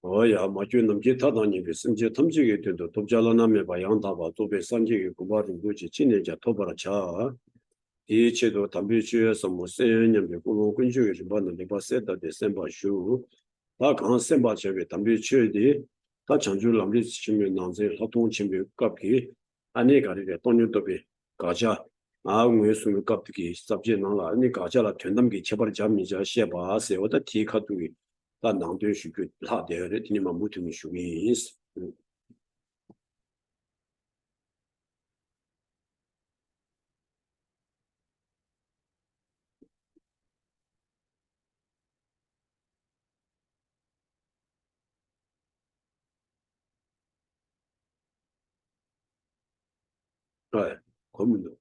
어야 마주 넘지 타다니 비심지 탐지게 된도 돕자라나메 바양다바 도베 산지게 고바를 고지 진내자 토바라 차 이체도 담비주에서 뭐 세연념에 고로 근주에 좀 받는 바세다 데셈바슈 다 강셈바 제베 담비주에디 다 장주 람리 치면 난제 하통 침비 갑기 아니 가리게 돈유도비 가자 아웅의 숨을 갑기 sabje 나라 아니 가자라 된담기 제발 잠이자 셰바세 오다 티카두기 다 낭도 쉬고 다 되어래 니만 무tum이 쉬기 네 고문도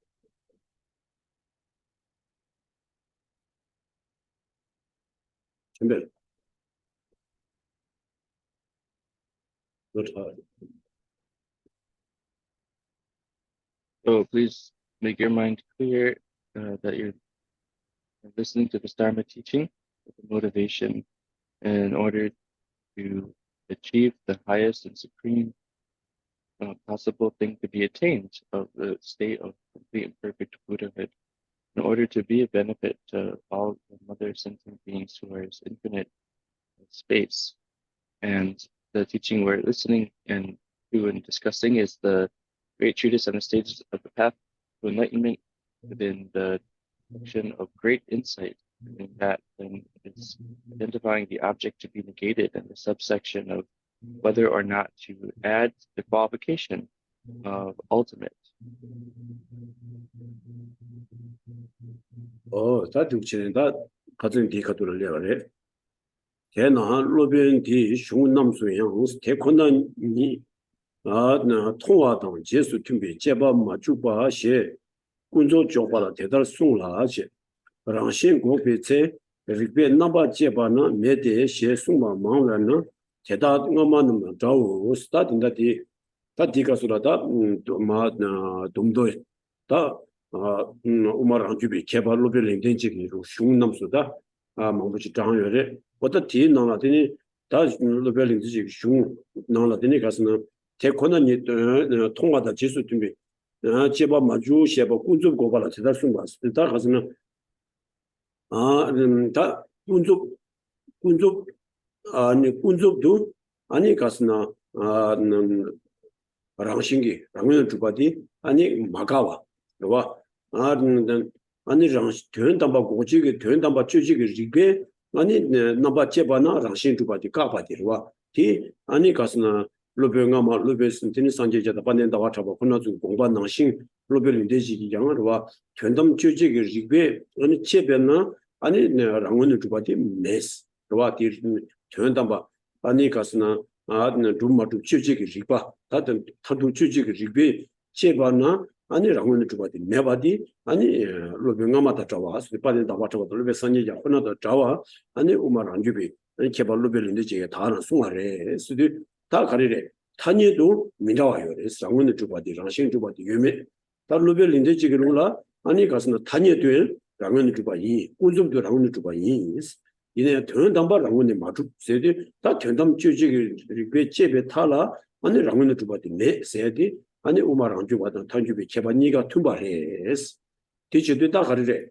근데 그렇다 So please make your mind clear that you're listening to the Dharma teaching with the motivation in order to achieve the highest and supreme possible thing to be attained of the state of complete and perfect Buddhahood, in order to be a benefit to all the mother sentient beings who are as infinite space. And the teaching we're listening and to and discussing is the great treatise on the stages of the path to enlightenment within the section of great insight. And that then is identifying the object to be negated and the subsection of whether or not to add the qualification of ultimate. 다 죽치는다 가정 디카도를 내가래 걔나 로빈 디 슝남수양 대콘난이 나 통화당 제수 준비 제바 마주바시 군조 쪽바라 대달 송라지 랑신 고베체 리베 나바 제바나 메데 셰송마 망라나 제다 응마는 자우 스타딩다디 다디가수라다 마나 dom도 다 우마랑 주비 개발로 별링된지기로 슝남수다 망부지 장여래 어떤 뒤 나라더니 다 로벨링지 슝 나라더니 가서는 대권한이 통화다 지수 준비 제바 마주 셰바 군주 고발라 제다 숨바스 다 가서는 다 군주 아니 군주도 아니 가서나 랑신기 랑면 주바디 아니 마가와 와 아니 랑시 된담바 고지게 된담바 주지게 리게 아니 나바 제바나 랑신 주바디 까바디와 디 아니 가스나 로베가마 로베스틴 산제자다 반nen다 와차바 혼나주 공반 랑신 로베린데지기 양으로와 된담 주지게 리게 아니 제베나 아니 랑면 주바디 메스 와 디 된담바 아니 가스나 dumatu chujiki riba tadan tadu chujiki ribe chebana ani rangone tubadi mebadi ani lobengama ta tawa sipade da wacha lobe sanje ja khona da tawa ani umar anjubi ani kebal lobelinde je 다나 송아래 스디 다 가리래 타니도 민다와요 rangone tubadi rang신 tubadi yume 다 lobelinde jigelula ani 가스나 타니도 rangone tubadi kunjum도 rangone tubadi 이내 더 담바랑원에 맞추 세디 다 전담 주지기 그 제베 타라 아니 랑원에 주바디 네 세디 아니 우마랑 주바다 탄주비 제바니가 툼바레스 디지도 다 가르래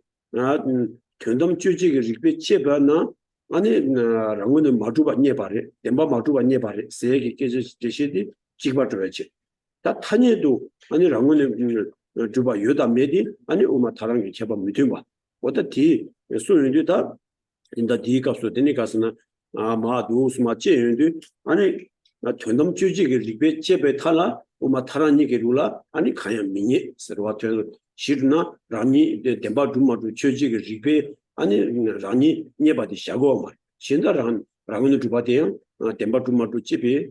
전담 주지기 그 제바나 아니 랑원에 맞추바 녀바레 덴바 맞추바 녀바레 세기 제시디 지바트베치 다 타니도 아니 랑원에 주바 요다 메디 아니 우마 타랑이 제바 미트바 어디 소윤도 다 인다 디가스 데니가스나 마두스 마체인데 아니 나 전담 주지게 리베 제베 탈라 오마 타라니게 룰라 아니 가야 미니 서와트 시르나 라니 덴바 두마두 주지게 리베 아니 라니 녀바디 샤고마 신다란 라고는 주바데요 덴바 두마두 집에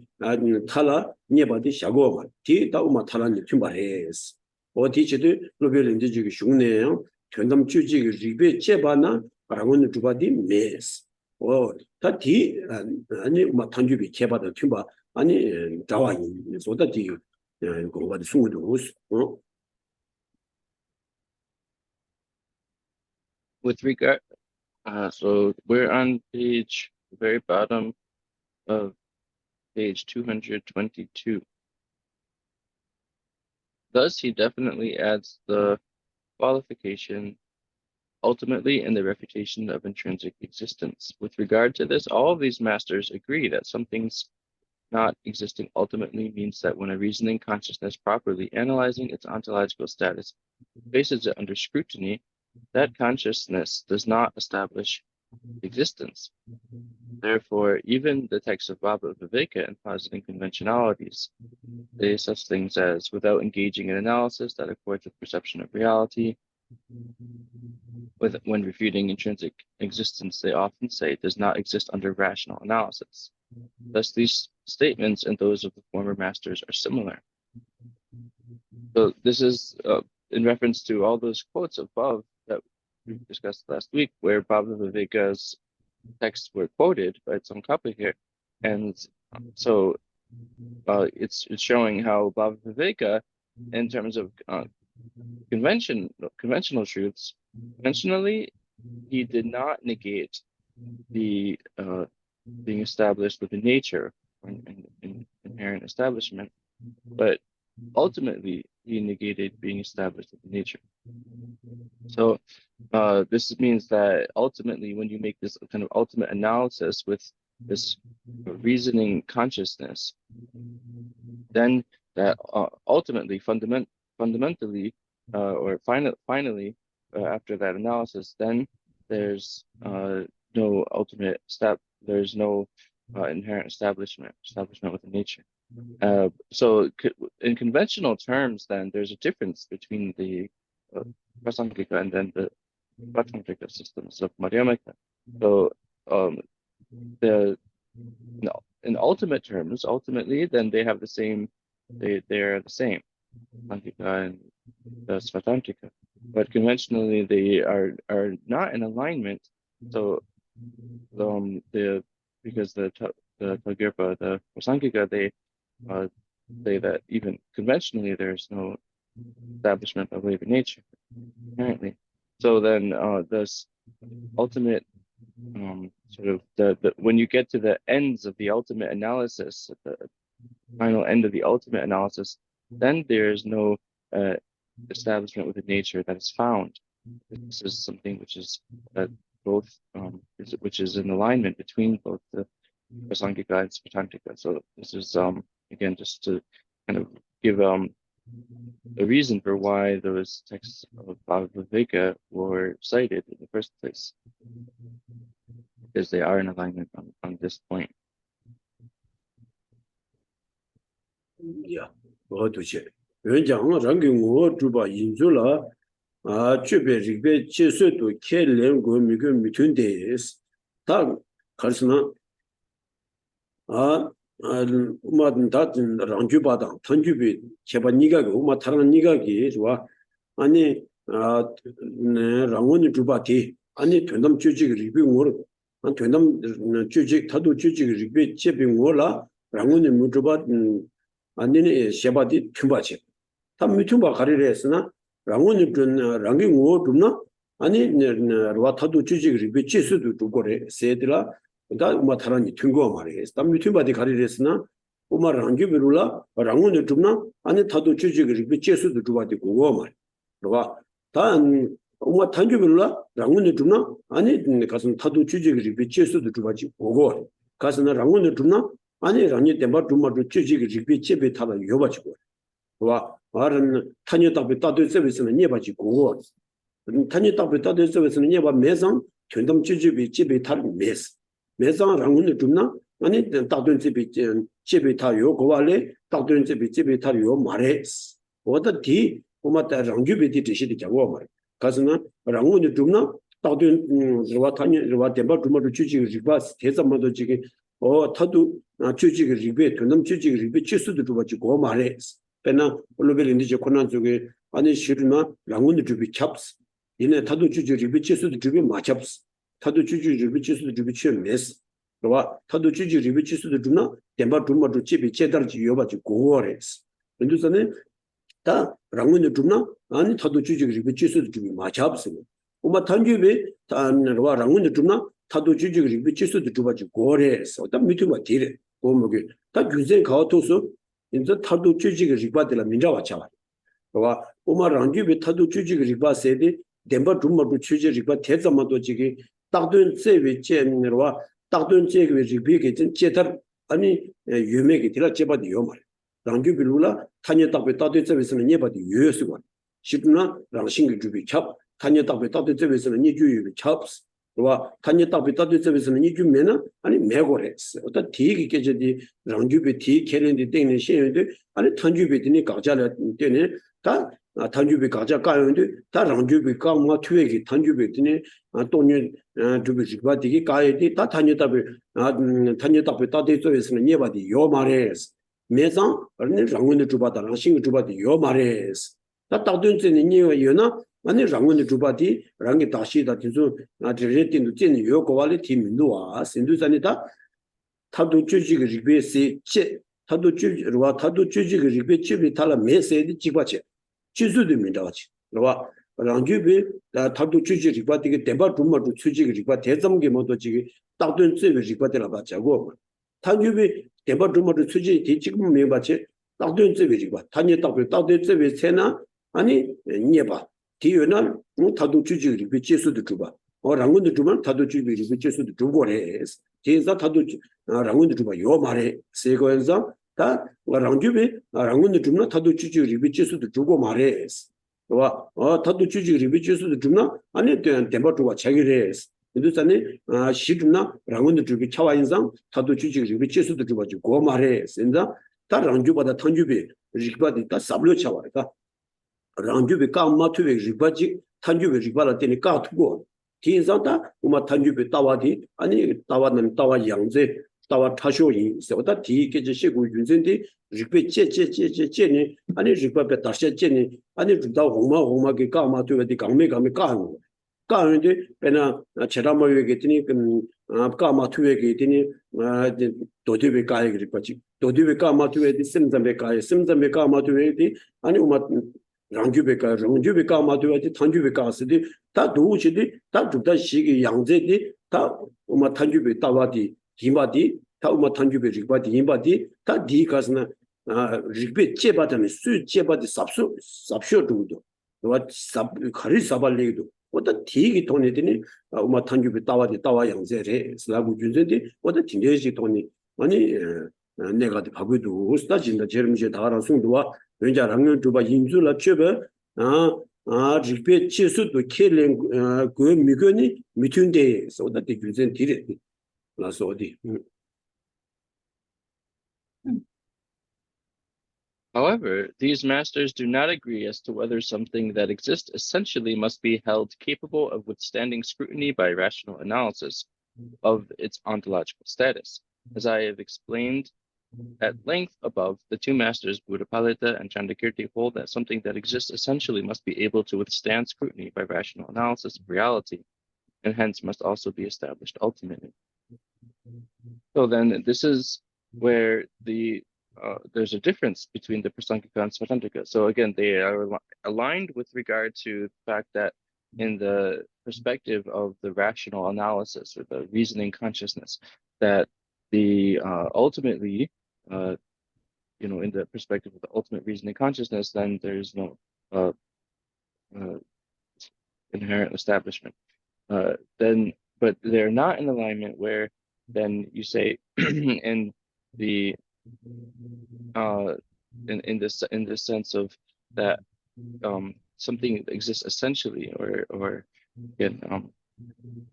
탈라 녀바디 샤고마 디다 오마 타라니 춤바레스 어디지도 로벨인지 지기 슝네요 전담 주지게 리베 제바나 라고는 주바디 메스 다디 아니 뭐 탄주비 개바다 튜바 아니 자와이 소다디 고바디 숭도 With regard, So we're on the very bottom of page 222. Thus, he definitely adds the qualification ultimately in the refutation of intrinsic existence. With regard to this, all of these masters agree that something's not existing ultimately means that when a reasoning consciousness properly analyzing its ontological status faces it under scrutiny, that consciousness does not establish existence. Therefore, even the texts of Baba Viveka and positing conventionalities say such things as, without engaging in analysis that accords with perception of reality, when refuting intrinsic existence, they often say it does not exist under rational analysis. Thus, these statements and those of the former masters are similar. So this is in reference to all those quotes above that we discussed last week, where Baba Viveka's texts were quoted by some copy here, and so it's showing how Baba Viveka, in terms of conventional truths, conventionally, he did not negate the being established with the nature or inherent establishment, but ultimately he negated being established with the nature. So this means that ultimately, when you make this kind of ultimate analysis with this reasoning consciousness, then that ultimately, fundamentally, or finally, after that analysis, then there's no ultimate step. There's no inherent establishment with the nature. So in conventional terms, then there's a difference between the Prasanghika and then the Pratantrika systems of Madhyamaka. So in ultimate terms, ultimately, then they have the same. They're the same, Prasanghika and the Svatantrika. But conventionally, they are not in alignment. So because the Tagirpa, the Prasanghika, they say that even conventionally there's no establishment of living nature apparently. So then this ultimate sort of the when you get to the ends of the ultimate analysis, the final end of the ultimate analysis, then there's no establishment with the nature that is found. This is something which is both which is in alignment between both the Prasanghika and Svatantrika. So this is again just to kind of give a reason for why those texts of Baba Viveka were cited in the first place, because they are in alignment on this point. Yeah, what to say? When Jang ranking war to buy Inzula, Chube Rigbe, Chesu to Kellen go between days. Tag Kalsang, Umadan Tatin Ranjubadang, Tanjubi, Chebaniga, Umataraniga, Ani Ramon Jubati, Ani Tundam Chuji Ribbing War, and Tundam Chuji, Tadu Chuji Ribbe, Chipping Walla, Ramon Mutubat, and Shabati Tumbachi. Tam Mutumba Karirasna, Ramon Ranking War Duna, Ani Watadu Chuji Ribbe, Chesu to Gore, Sedla. 다 우마타라니 튕고 말이에요. 담 미팅바디 가리랬으나 우마 랑규비룰라 랑운을 좀나 아니 타도 주지그 비체수도 주바디 고고 말. 그러가 단 우마 탄규비룰라 랑운을 좀나 아니 가서 타도 주지그 비체수도 주바지 고고. 가서나 랑운을 좀나 아니 랑이 템바 좀마도 주지그 비체베 타다 요바지고. 그러가 말은 탄유답이 따도 서비스는 예바지 고고. 탄유답이 따도 서비스는 예바 매상 전담 주지비 집에 타는 매스. 매상 랑운을 줍나? 아니 따돈 집이 타요 고발에 따돈 집이 타요 말해 어디 고마다 랑규비디 뜻이 되고 말 가서는 랑운을 줍나? 따돈 저와 타니 저와 대바 주마도 주지가 지바 대사마도 지게 타도 주지가 지베 돈남 주지가 지베 치수도 주바지 고 말해 배나 올로벨인데 저 코난 쪽에 아니 싫으나 랑운을 줍이 찹스 얘네 타도 주지가 지베 치수도 줍이 마찹스 타도 주지 리비치스도 리비치 메스 그와 타도 주지 리비치스도 주나 덴바 주마도 집이 제달지 요바지 고거레스 근데서는 다 랑문도 주나 아니 타도 주지 리비치스도 주비 마차브스 uma tanjubi wa rangun jumna tadu juju ri chisu de juba ji gore so da mitu ba dire go mo ge ta gyuzen ka to so inza tadu juju ri ba de la minja wa cha wa uma ranjubi tadu juju ri ba se de demba jumma du chuji ri ba te zama do ji ge 딱든 세비 제민으로와 딱든 제비 리비게 진 제tar 아니 유메게 들어 제바디 요말 랑규 빌루라 타녀 딱베 따드 제비스는 예바디 요스고 싶나 랑싱기 주비 찹 타녀 딱베 따드 제비스는 니주유 찹스 와 타녀 딱베 따드 제비스는 니주메나 아니 메고레스 어떤 디기 깨제디 랑규비 디 캐렌디 땡네 시에데 아니 탄주비디니 가자라 되네 다 탄주비 가자 가요인데 다 랑주비 가마 투에기 탄주비디니 또니 주비 바디기 가야디 다 탄여답이 탄여답이 따대서에서는 예바디 요 말레스 매상 아니 랑원의 주바다 랑싱 주바디 요 말레스 다 따든지는 니요나 아니 랑원의 주바디 랑이 다시다 진수 아드레틴도 찐 요고발이 팀도와 신두산이다 타도 주지기 리베시 체 타도 주지와 타도 주지기 리베 집이 달라 메세디 지바체 지수도 민다치 로와 랑주비 타도 주지 리바디게 대바 dum마도 추지기 리바 대점게 모두 지기 딱든 쯔비 리바데라 바자고 탄주비 대바 dum마도 추지 지금 메바체 딱든 쯔비 리바 탄예 딱비 딱든 쯔비 세나 아니 니에바 디요나 타도 주지 리비 지수도 주바 랑군도 주만 타도 주지 리비 지수도 주고레스 제사 타도 랑군도 주바 요 말에 세고엔자 다 랑주비 랑군도 주나 타도 주지 리비 지수도 주고 말레스 와 타도 주지 리비 지수도 주나 아니 덴바토와 차기레스 이두산에 시드나 랑군도 주비 차와 인상 타도 주지 리비 지수도 주바지 고 말레스 인자 다 랑주바다 탄주비 리바디 다 사블로 차와가 랑주비 까마투베 리바지 탄주비 리바라 때니 까투고 디인상다 우마 탄주비 따와디 아니 따와는 따와 양제 따와 타쇼이 세오다 디게제 시고 윤센디 리베 제제제제제니 아니 리베 다셔제니 아니 주다 홍마게 까마투베디 강메 까는 까는데 배나 제라모여게더니 까마투베게더니 도디베 까에 그리빠지 도디베 까마투베디 심잠베 까마투베디 아니 우마 랑주베가 랑주베가 마도야지 탄주베가 쓰디 다 도우치디 다 주다 시기 양제디 다 우마 탄주베 따와디 김바디 다 우마 탄주베 리바디 임바디 다 디가스나 리베 제바다는 수 제바디 삽쇼 두도 와 가리 사발레도 어다 디기 돈이더니 우마 탄주베 따와디 따와 양제레 슬라부 준제디 어다 진대지 돈이 아니 내가 바보도 스타진다 제르미제 다라 송도와 왠지 랑년 주바 인줄라 쳬베 리페 치수도 켈랭 그 미거니 미튠데 소다데 규젠 디레 라소디 However, these masters do not agree as to whether something that exists essentially must be held capable of withstanding scrutiny by rational analysis of its ontological status. As I have explained at length above, the two masters, Buddhapalita and Chandakirti, hold that something that exists essentially must be able to withstand scrutiny by rational analysis of reality, and hence must also be established ultimately. So then this is where there's a difference between the Prasangika and Svatantrika. So again, they are aligned with regard to the fact that in the perspective of the rational analysis or the reasoning consciousness, that the ultimately, in the perspective of the ultimate reasoning consciousness, then there's no inherent establishment. But they're not in alignment where then you say in the in this sense of that something exists essentially or again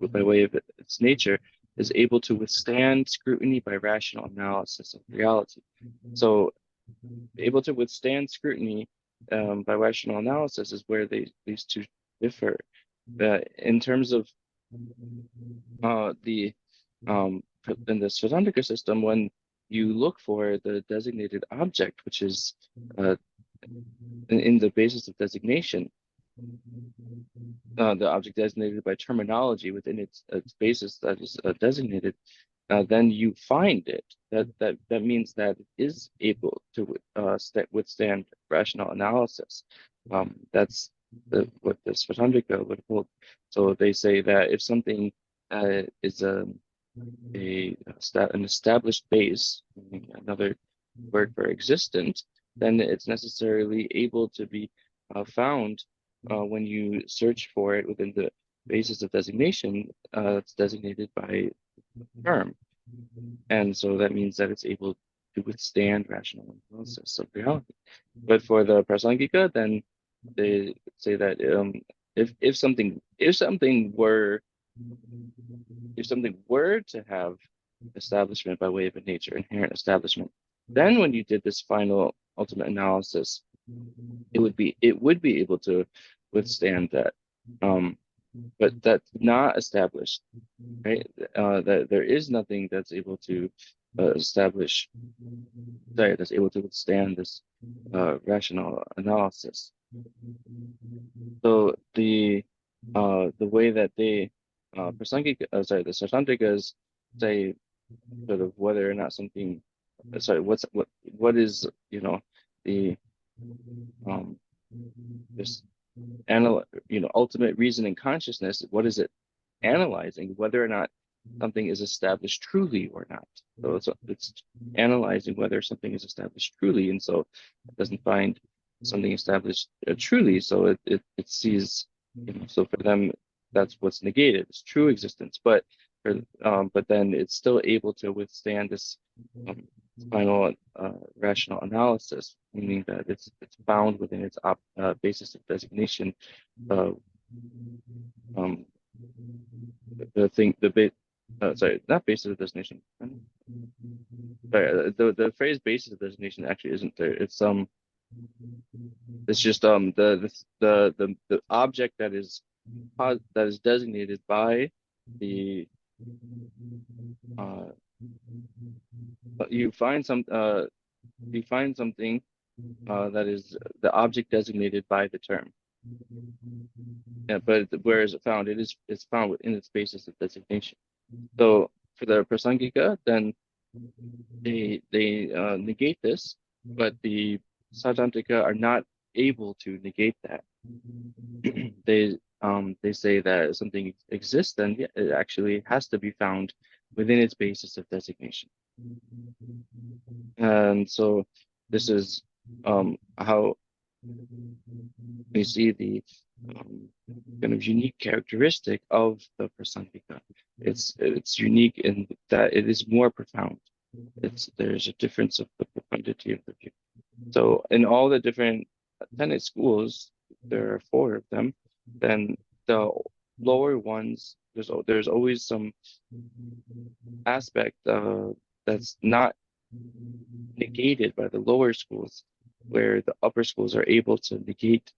by way of its nature is able to withstand scrutiny by rational analysis of reality. So able to withstand scrutiny by rational analysis is where these two differ. In terms of in the Svatantrika system, when you look for the designated object, which is in the basis of designation, the object designated by terminology within its basis that is designated, then you find it. That means that it is able to withstand rational analysis. That's what the Svatandrika would hold. So they say that if something is an established base, meaning another word for existent, then it's necessarily able to be found when you search for it within the basis of designation that's designated by term. And so that means that it's able to withstand rational analysis of reality. But for the Prasangika, then they say that if something were to have establishment by way of a nature, inherent establishment, then when you did this final ultimate analysis, it would be able to withstand that. But that's not established, right? That there is nothing that's able to that's able to withstand this rational analysis. So the way that they the Satantrikas say sort of whether or not something what is the this ultimate reason in consciousness, what is it analyzing? Whether or not something is established truly or not. So it's analyzing whether something is established truly, and so it doesn't find something established truly. So it sees, so for them, that's what's negated. It's true existence, but then it's still able to withstand this final rational analysis, meaning that it's found within its basis of designation. Not basis of designation. Sorry, the phrase basis of designation actually isn't there. It's just the object that is designated by the you find something that is the object designated by the term. Yeah, but where is it found? It's found within its basis of designation. So for the Prasangika, then they negate this, but the Sajantika are not able to negate that. They say that if something exists, then it actually has to be found within its basis of designation. And so this is how we see the kind of unique characteristic of the Prasangika. It's unique in that it is more profound. There's a difference of the profundity of the view. So in all the different tenet schools, there are 4 of them. Then the lower ones, there's always some aspect that's not negated by the lower schools, where the upper schools are able to negate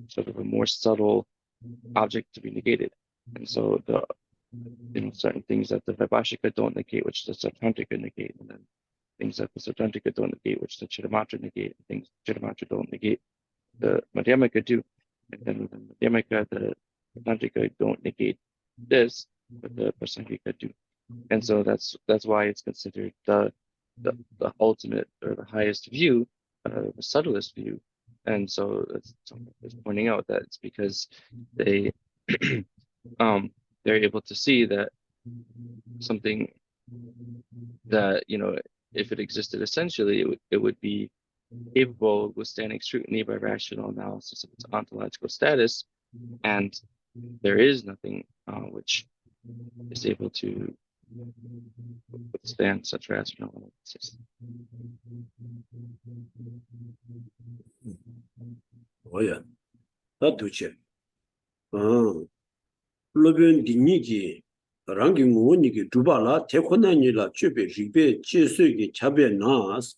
sort of a more subtle object to be negated. And so the certain things that the Vaibhashika don't negate, which the Satantrika negate, and then things that the Satantrika don't negate, which the Chittamatra negate, and things the Chittamatra don't negate, the Madhyamaka do. And then with the Madhyamaka, the Satantrika don't negate this, but the Prasangika do. And so that's why it's considered the ultimate or the highest view, the subtlest view. And so it's pointing out that it's because they they're able to see that something that if it existed essentially, it would be capable of withstanding scrutiny by rational analysis of its ontological status, and there is nothing which is able to withstand such rational analysis. Oh yeah, that do check. Lobyan Diniji, Ranking Muniki, Dubala, Tekonanila, Chube, Ribe, Chisugi, Chabe Nas,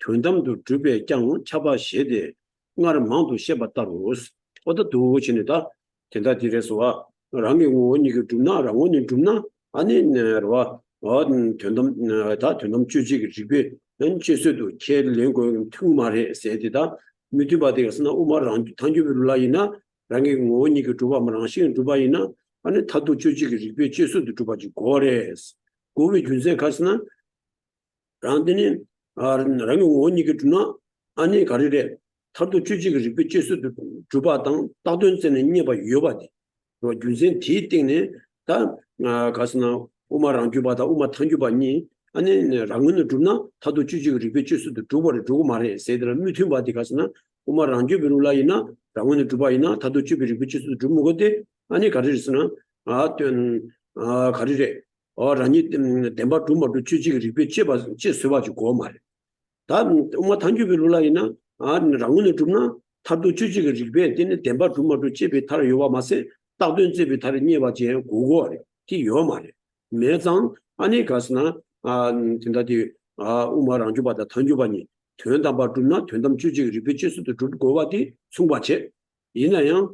Tundam to Jube, Jang, Chaba Shede, Narmantu Shebataros, or the two Chinita, Tendatireswa, Ranking Muniki, Dumna, Ramoni Dumna, Anin Nerva, Odin Tundam, Tundam Chuji, Ribe, and Chisudu, Ked Lingo, Tumare, Sedida, Mutubadesna, Umar, Tanjubulaina, Ranking Muniki, Duba Maranshi, Dubaina. 아니 타도 조직이 리뷰 제수도 두바지 고레스 고비 준세 가스나 란드니 랑이 원이게 두나 아니 가리래 타도 주지가 리베 제수도 주바당 다든전에 니바 요바디 그 균생 디딩네 다 가스나 우마랑 주바다 우마 탕주바니 아니 랑은 주나 타도 주지가 리베 제수도 주바를 주고 말해 세들 미팅 바디 가스나 우마랑 주비룰라이나 랑은 주바이나 타도 주비 리베 제수도 주무거데 아니 가르스나 가르레 라니 덴바 주마도 주지가 리베 제바 제수바지 고 말해 다 우마 탕주비룰라이나 랑은 주나 타도 주지가 리베 되는 덴바 주마도 제베 타르 요바 마세 다든 제베 타르 니바 제 고고래 티 요마래 매장 아니 가스나 진다디 우마랑 주바다 탕주바니 된담바 주나 된담 주지가 리베 제수도 주 고바디 송바체 이나양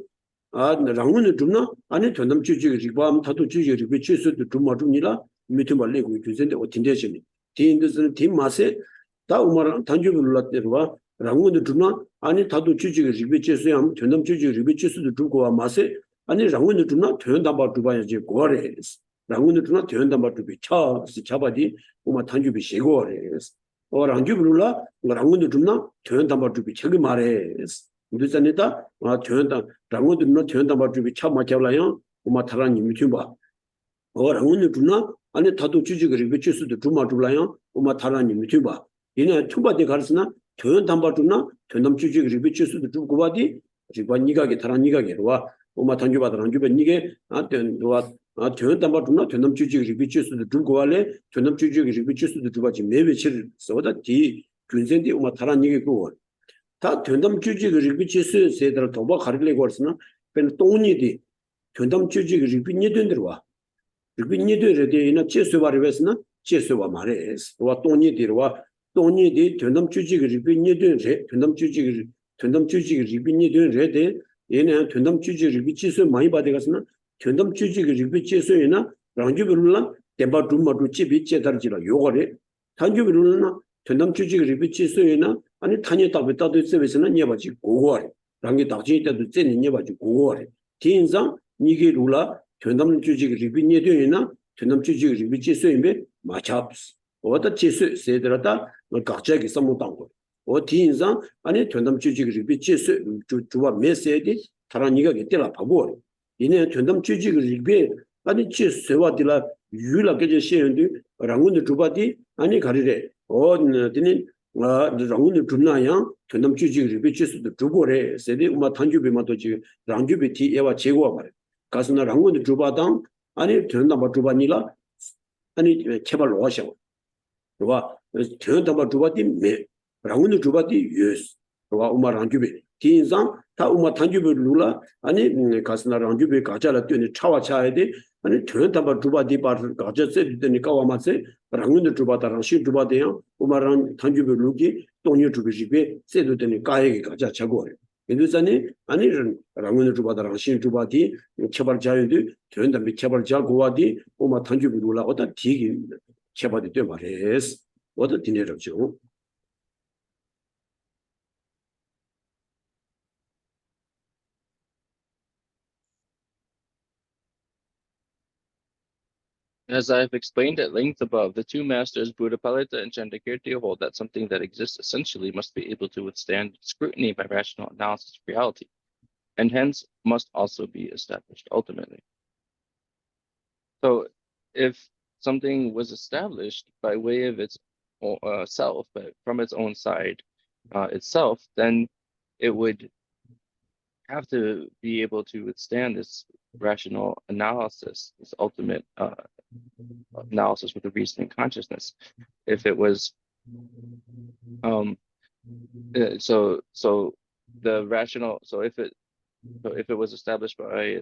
랑은 주나 아니 된담 주지가 리바암 타도 주지가 리베 제수도 주마 주니라 미트발레고 주zen데 어틴데시니 디인드스는 팀마세 다 우마랑 탕주빌라테르와 랑은 주나 아니 타도 주지가 리베 제수야 된담 주지가 리베 제수도 주고와 마세 아니 랑은 주나 된담바 주바야지 고아레 랑은 주나 된담바 주비 차 잡아디 우마 탕주비 시고아레 랑주빌라 랑은 주나 된담바 주비 저기 말해 우리자니다 된담 랑은 주나 된담바 주비 차 맞잡라요 우마 타라니 미튜바 랑은 주나 아니 타도 주지가 리베 제수도 주마 줄라요 우마 타라니 미튜바 이네 투바데 가르스나 된담바 주나 된담 주지가 리베 제수도 주고 바디 지바 니가게 타라 니가게와 오마 단주바다 단주베 니게 된도와 된담바 주나 된담 주지가 리베 제수도 주고 와래 된담 주지가 리베 제수도 주바지 매베치를 써다 디 균센디 오마 타라 니게고 다 된담 주지가 리베 제수 세들 도바 가르레고 하스나 벤 동니디 된담 주지가 리베 니된들와 리베 니되레데 이나 제수바르베스나 제수바 마레스 와 동니디와 동니디 된담 주지가 리베 니된레 된담 주지가 리베 니된레데 얘네 된담 주지가 리베 제수 많이 받아가스나 된담 주지가 리베 제수이나 랑주빌라 덴바 둠마도 집이 제다르지라 요거래 단주빌라 된담 주지가 리베 제수이나 아니 타니 답에다도 세베스나 니바지 고고래 랑게 답지 때도 째니 니바지 고고래 디인상 니게 룰라 된담 주지가 리베 니되이나 된담 주지가 리베 제수인데 마차스 어다 제수 세드라다 각자기 선무당고 디인상 아니 된담 주지가 리베 제수 주와 메시지 타라니가 게텔라 바보 이네 된담 주지가 리베 아니 제수와딜라 유라게 제시엔디 랑운드 주바디 아니 가리레 디니 랑운드 준나야 된담 주지가 리베 제수도 주고래 세디 우마 탄주비마도 지 랑주비 티 에와 제고와 말해 가스나 랑운드 주바당 아니 된담 주바니라 아니 제발로 하셔 그와 된담 주바디 메 랑운드 주바디 예스 그와 우마 랑주비 디인상 다 우마 탄주비 룰라 아니 가스나 랑주비 가자라 뛰니 차와 차야데 아니 된담 주바디 바르 가자세 되니 까와마세 랑운드 주바다랑 시 주바데요 우마랑 탄주비 룰기 동료 주비지베 세도 되니 까에게 가자 자고래 인도산이 아니 랑운드 주바다랑 시 주바디 체발 자유디 된담 체발 자고와디 우마 탄주비 룰라 어다 디기 체바디 되 말레스 어다 디네르죠 As I've explained at length above, the two masters, Buddhapalita and Chandakirti, hold that something that exists essentially must be able to withstand scrutiny by rational analysis of reality, and hence must also be established ultimately. So if something was established by way of its self, but from its own side itself, then it would have to be able to withstand this rational analysis, this ultimate analysis with the reasoning consciousness. If it was so the rational, so if it was established by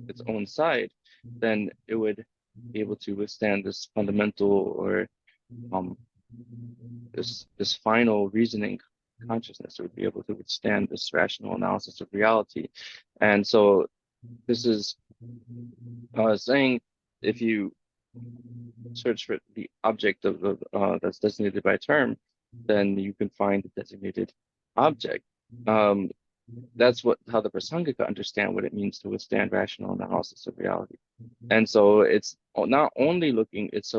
its own side, then it would be able to withstand this fundamental or this final reasoning consciousness. It would be able to withstand this rational analysis of reality. And so this is saying, if you search for the object of that's designated by term, then you can find the designated object. That's how the Prasangika understand what it means to withstand rational analysis of reality. And so it's not only looking, it's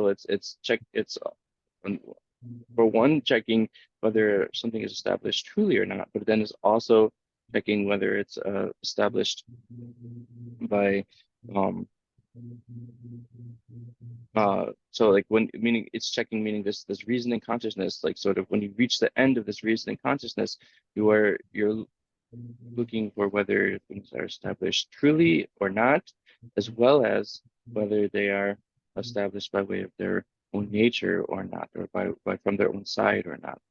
for one, checking whether something is established truly or not, but then is also checking whether it's established by so like when meaning it's checking, meaning this reasoning consciousness, like sort of when you reach the end of this reasoning consciousness, you're looking for whether things are established truly or not, as well as whether they are established by way of their own nature or not, or by from their own side or not.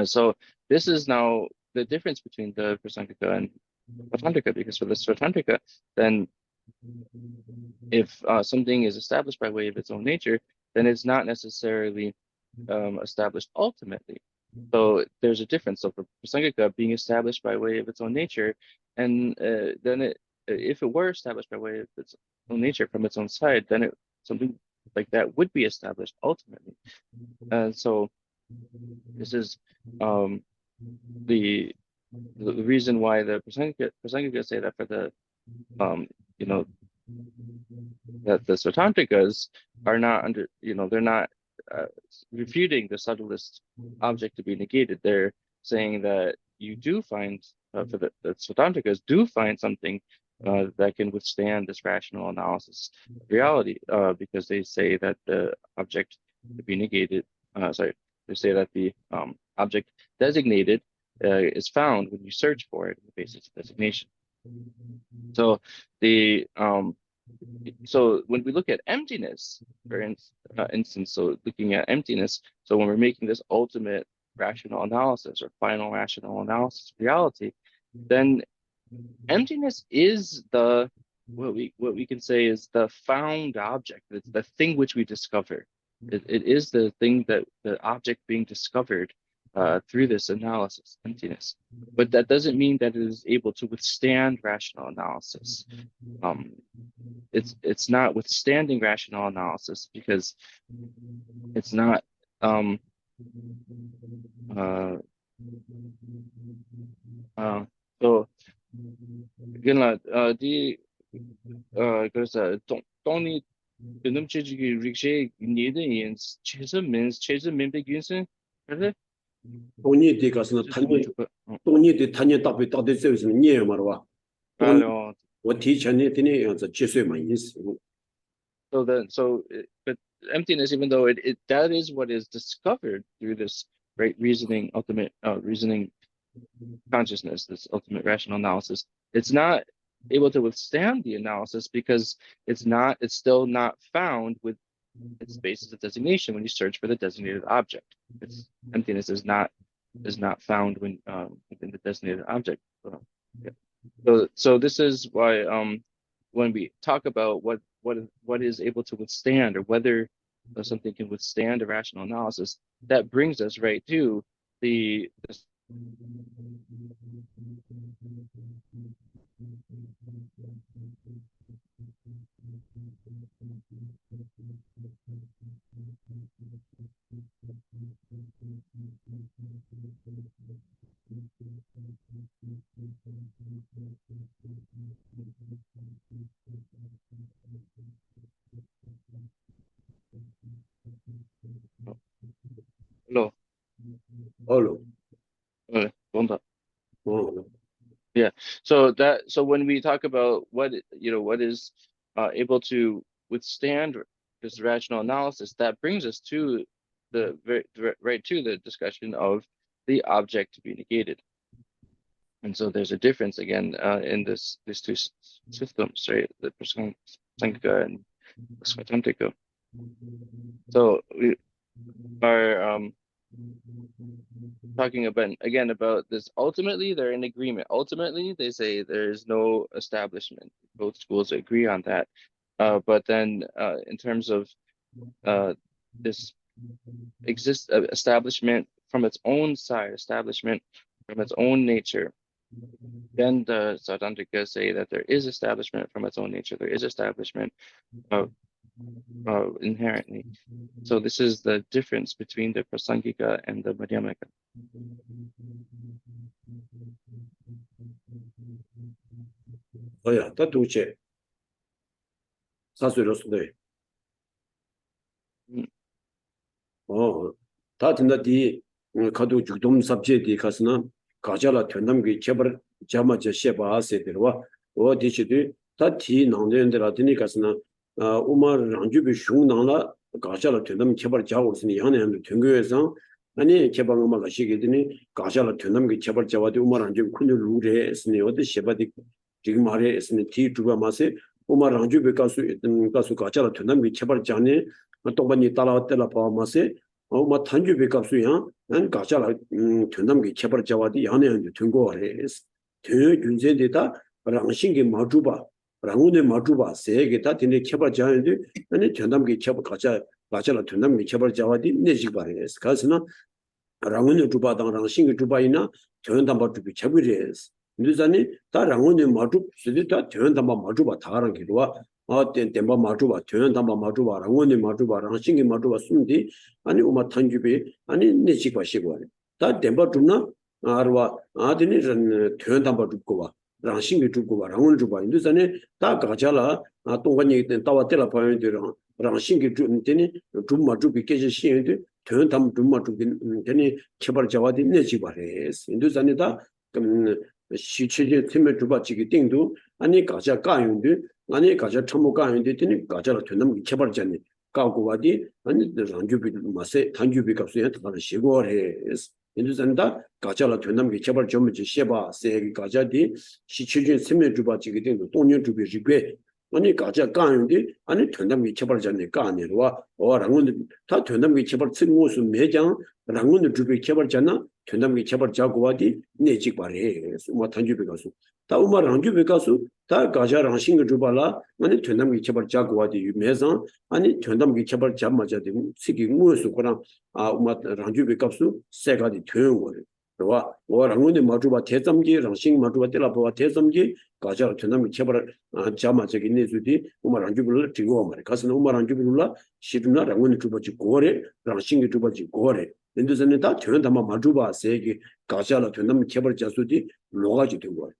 So this is now the difference between the Prasangika and Svatantrika, because for the Svatantrika, then if something is established by way of its own nature, then it's not necessarily established ultimately. So there's a difference. So for Prasangika being established by way of its own nature, and then if it were established by way of its own nature from its own side, then something like that would be established ultimately. And so this is the reason why the Prasangika say that for the you know, that the Svatantrikas are not under, they're not refuting the subtlest object to be negated. They're saying that you do find, for the Svatantrikas do find something that can withstand this rational analysis of reality, because they say that the object to be negated, they say that the object designated is found when you search for it in the basis of designation. So so when we look at emptiness, for instance, so looking at emptiness, so when we're making this ultimate rational analysis or final rational analysis of reality, then emptiness is what we can say is the found object. It's the thing which we discover. It is the thing that the object being discovered through this analysis, emptiness. But that doesn't mean that it is able to withstand rational analysis. It's not withstanding rational analysis because it's not so again 그래서 동이 넘치기 릭셰 니든 최저 민백 윤선 그래 돈이 가서는 돈이 단위 답이到底这是念嘛，是吧？돈我提前的几岁嘛意思。but emptiness, even though it that is what is discovered through this right reasoning, ultimate reasoning consciousness, this ultimate rational analysis, it's not able to withstand the analysis because it's still not found with its basis of designation when you search for the designated object. Emptiness is not found when within the designated object. So this is why when we talk about what is able to withstand, or whether something can withstand a rational analysis, that brings us right to the hello. Yeah. So when we talk about what is able to withstand this rational analysis, that brings us to right to the discussion of the object to be negated. And so there's a difference again in these two systems, right? The Prasangika and the Svatantrika. So we are talking about this. Ultimately, they're in agreement. Ultimately, they say there's no establishment. Both schools agree on that. But then in terms of this establishment from its own side, establishment from its own nature, then the Svatantrika say that there is establishment from its own nature. There is establishment inherently. So this is the difference between the Prasangika and the Madhyamika. Oh yeah, that do che. 다 된다디 가도 죽돔 삽제디 가스나 가자라 된담기 제발 자마자 셰바세들와 어디치디 다티 나온데라더니 가스나 우마 랑주비 슝나라 가자라 된담 제발 자오스니 하네한테 된거에서 아니 개방음을 하시게더니 가자라 된담기 제발 자와디 우마 랑주비 군을 루레 스니 어디 셰바디 지금 말에 스니 티 두바 마세 우마 랑주비 가수 가수 가자라 된담기 제발 자네 똑바니 따라왔다라 봐마세 뭐 단주비 값이야 난 가자라 전담기 개발 자와디 연애한테 된거래스 대균세대다 랑신기 마주바 랑운의 마주바 세계다 되네 개발 자는데 아니 전담기 개발 가자라 전담기 개발 자와디 내지 바래스 가스나 랑운의 주바당 랑신기 주바이나 전담바 주비 개발이스 근데자니 다 랑운의 마주 세대다 전담바 마주바 다랑 기로와 덴바 마주바 전담바 마주바 랑운의 마주바 랑신기 마주바 숨디 아니 우마 탄주비 아니 내지 과시고 다 덴바 주나 아르와 아드니 전담바 주고와 랑신기 주고와 랑운 주바 인도자니 다 가자라 동관이 따와 때라 파연들랑 랑신기 주니 좀 주비 계시 시인데 전담 좀 주니 개발 자와디 내지 바래스 인도자니다 시체제 팀에 주바지기 띵도 아니 가자 가용데 아니 가자 첨모 가용데 되니 가자라 되는 개발자니 가고와디 아니 랑주비 마세 단주비 값에 다른 시고래스 인도산다 가자라 되는 개발 점지 셰바 세 가자디 시체제 팀에 주바지기 띵도 동년 주비 리괴 아니 가자 가용데 아니 되는 개발자니 가니로와 어랑은 다 되는 개발 승무수 매장 랑은 주비 개발자나 전담기 개발 자고와디 내직 바래 뭐 단주비 가수 다 우마 랑주비 가수 다 가자랑 신거 주발라 아니 전담기 개발 자고와디 유매상 아니 전담기 개발 잡마자디 시기 무엇을 거랑 우마 랑주비 가수 세가디 되는 거래 그와 랑은의 마주바 대zam기 랑신 마주바 때라바 대zam기 가자 전담기 개발 잡마자기 내주디 우마 랑주비를 지고 말해 가서 우마 랑주비를 시드나 랑은의 주바지 고래 랑신기 주바지 고래 인도전에 다 전담마 마주바 세기 가자라 전담 개발 자수디 로가지 된 거야.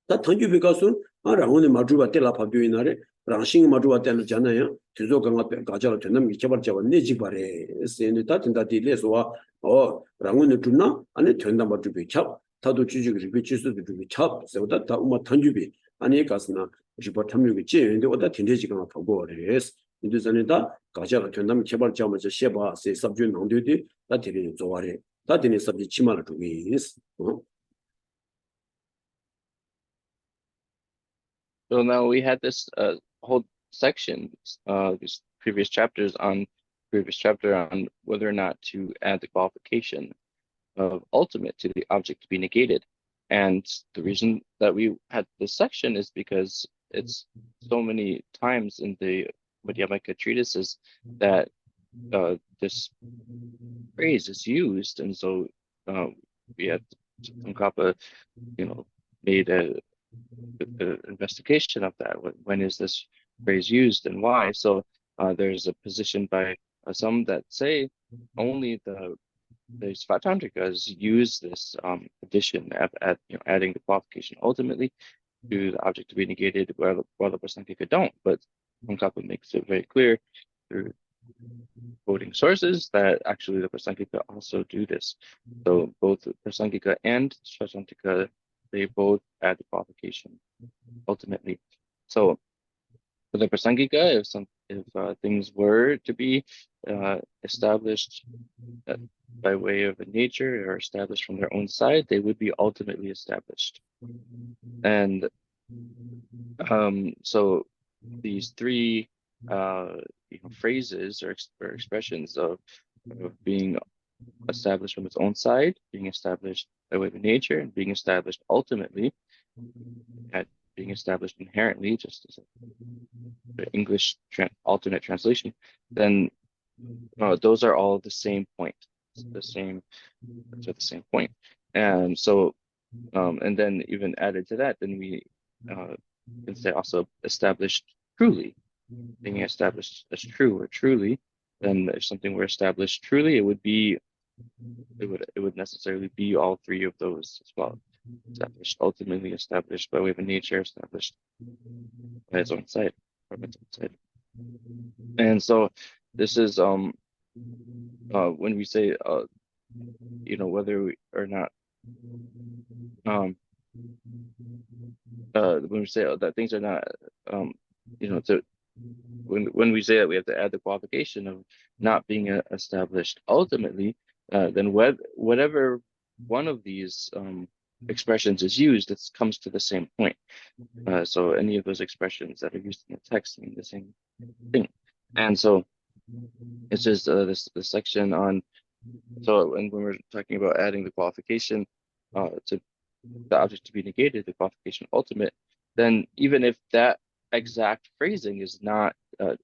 다 단주비 가수 랑원의 마주바 때라 파비에 날에 랑싱 마주바 때는 잖아요. 주조 강화 가자라 전담 개발 자원 내지 바래. 세네 다 된다 딜레서와 랑원의 주나 아니 전담 마주비 찹 다도 주직이 비치수도 주비 찹 세우다 다 우마 단주비 아니 가스나 주바 탐욕이 제인데 오다 된대지가 파고 그래서 인도전에다 가자라 전담 개발 자원에서 셰바 세 섭준 농도디 다 되는 조아래 다 되는 섭지 치마를 두기 있어. So now we had this whole section, these previous chapters on whether or not to add the qualification of ultimate to the object to be negated. And the reason that we had this section is because it's so many times in the Madhyamaka treatises that this phrase is used, and so we had Tsongkhapa, made a investigation of that. When is this phrase used and why? So there's a position by some that say only the Svatantrikas use this addition at adding the qualification ultimately to the object to be negated, while the Prasankhika don't. But Tsongkhapa makes it very clear through quoting sources that actually the Prasankhika also do this. So both the Prasankhika and Svatantrika, they both add the qualification ultimately. So for the Prasankhika, if things were to be established by way of a nature or established from their own side, they would be ultimately established. And so these three phrases or expressions of being established from its own side, being established by way of nature, and being established ultimately, being established inherently, just as an English alternate translation, then those are all the same point. The same point. And so, and then even added to that, then we can say also established truly, being established as true or truly. Then if something were established truly, it would necessarily be all three of those as well. Established, ultimately established by way of nature, established by its own side, from its own side. And so this is when we say whether we or not when we say that things are not to when we say that we have to add the qualification of not being established ultimately, then whatever one of these expressions is used, it comes to the same point. So any of those expressions that are used in the text mean the same thing. And so it's just this section on, so when we're talking about adding the qualification to the object to be negated, the qualification ultimate, then even if that exact phrasing is not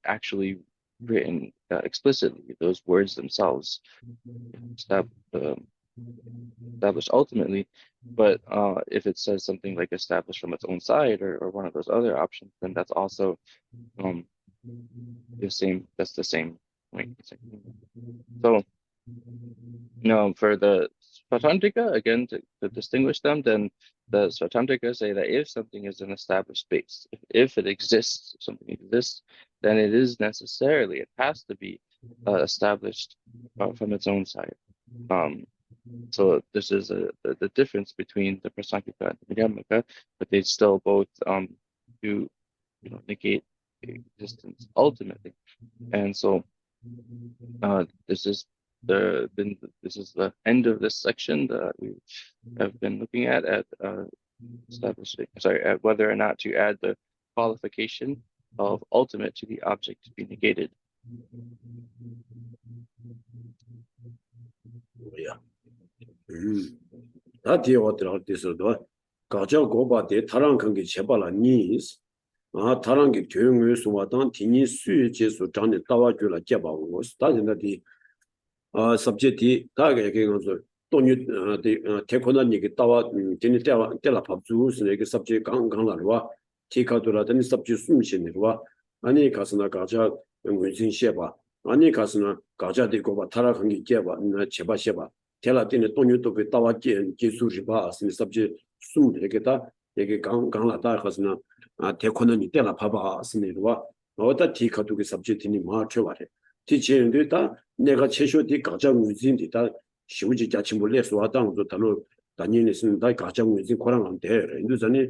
actually written explicitly, those words themselves established ultimately, but if it says something like established from its own side or one of those other options, then that's also that's the same point. So for the Svatantrika, again, to distinguish them, then the Svatantrika say that if something is an established base, if it exists, if something exists, then it is necessarily, it has to be established from its own side. So this is the difference between the Prasankika and the Niyamaka, but they still both do negate existence ultimately. And so this is the end of this section that we have been looking at at whether or not to add the qualification of ultimate to the object to be negated. Yeah. That what this is 가져 고바데 타랑 관계 제발아 니스 타랑게 교육을 수와던 티니 수의 제수 장에 따와줄라 제바고 스타진다디 subjecti 다게 얘기하면서 또니 테코나니게 따와 티니 때라 밥주 스네게 subject 강강라와 티카도라더니 subject 숨신이와 아니 가스나 가자 연구진 셰바 아니 가스나 가자데 고바 타랑 관계 제바 제바 셰바 텔라티네 또니도 그 따와 제수리바 스네 subject 숨되게다 얘기 강라다 가스나 대코는 이때나 봐봐 스네로와 어디 티카도게 subject니 마쳐와래 티체인데다 내가 최초디 가장 우진디다 시우지 자치 몰래서 왔다고 다로 다니는 다 가장 우진 거랑 안 돼. 인도전에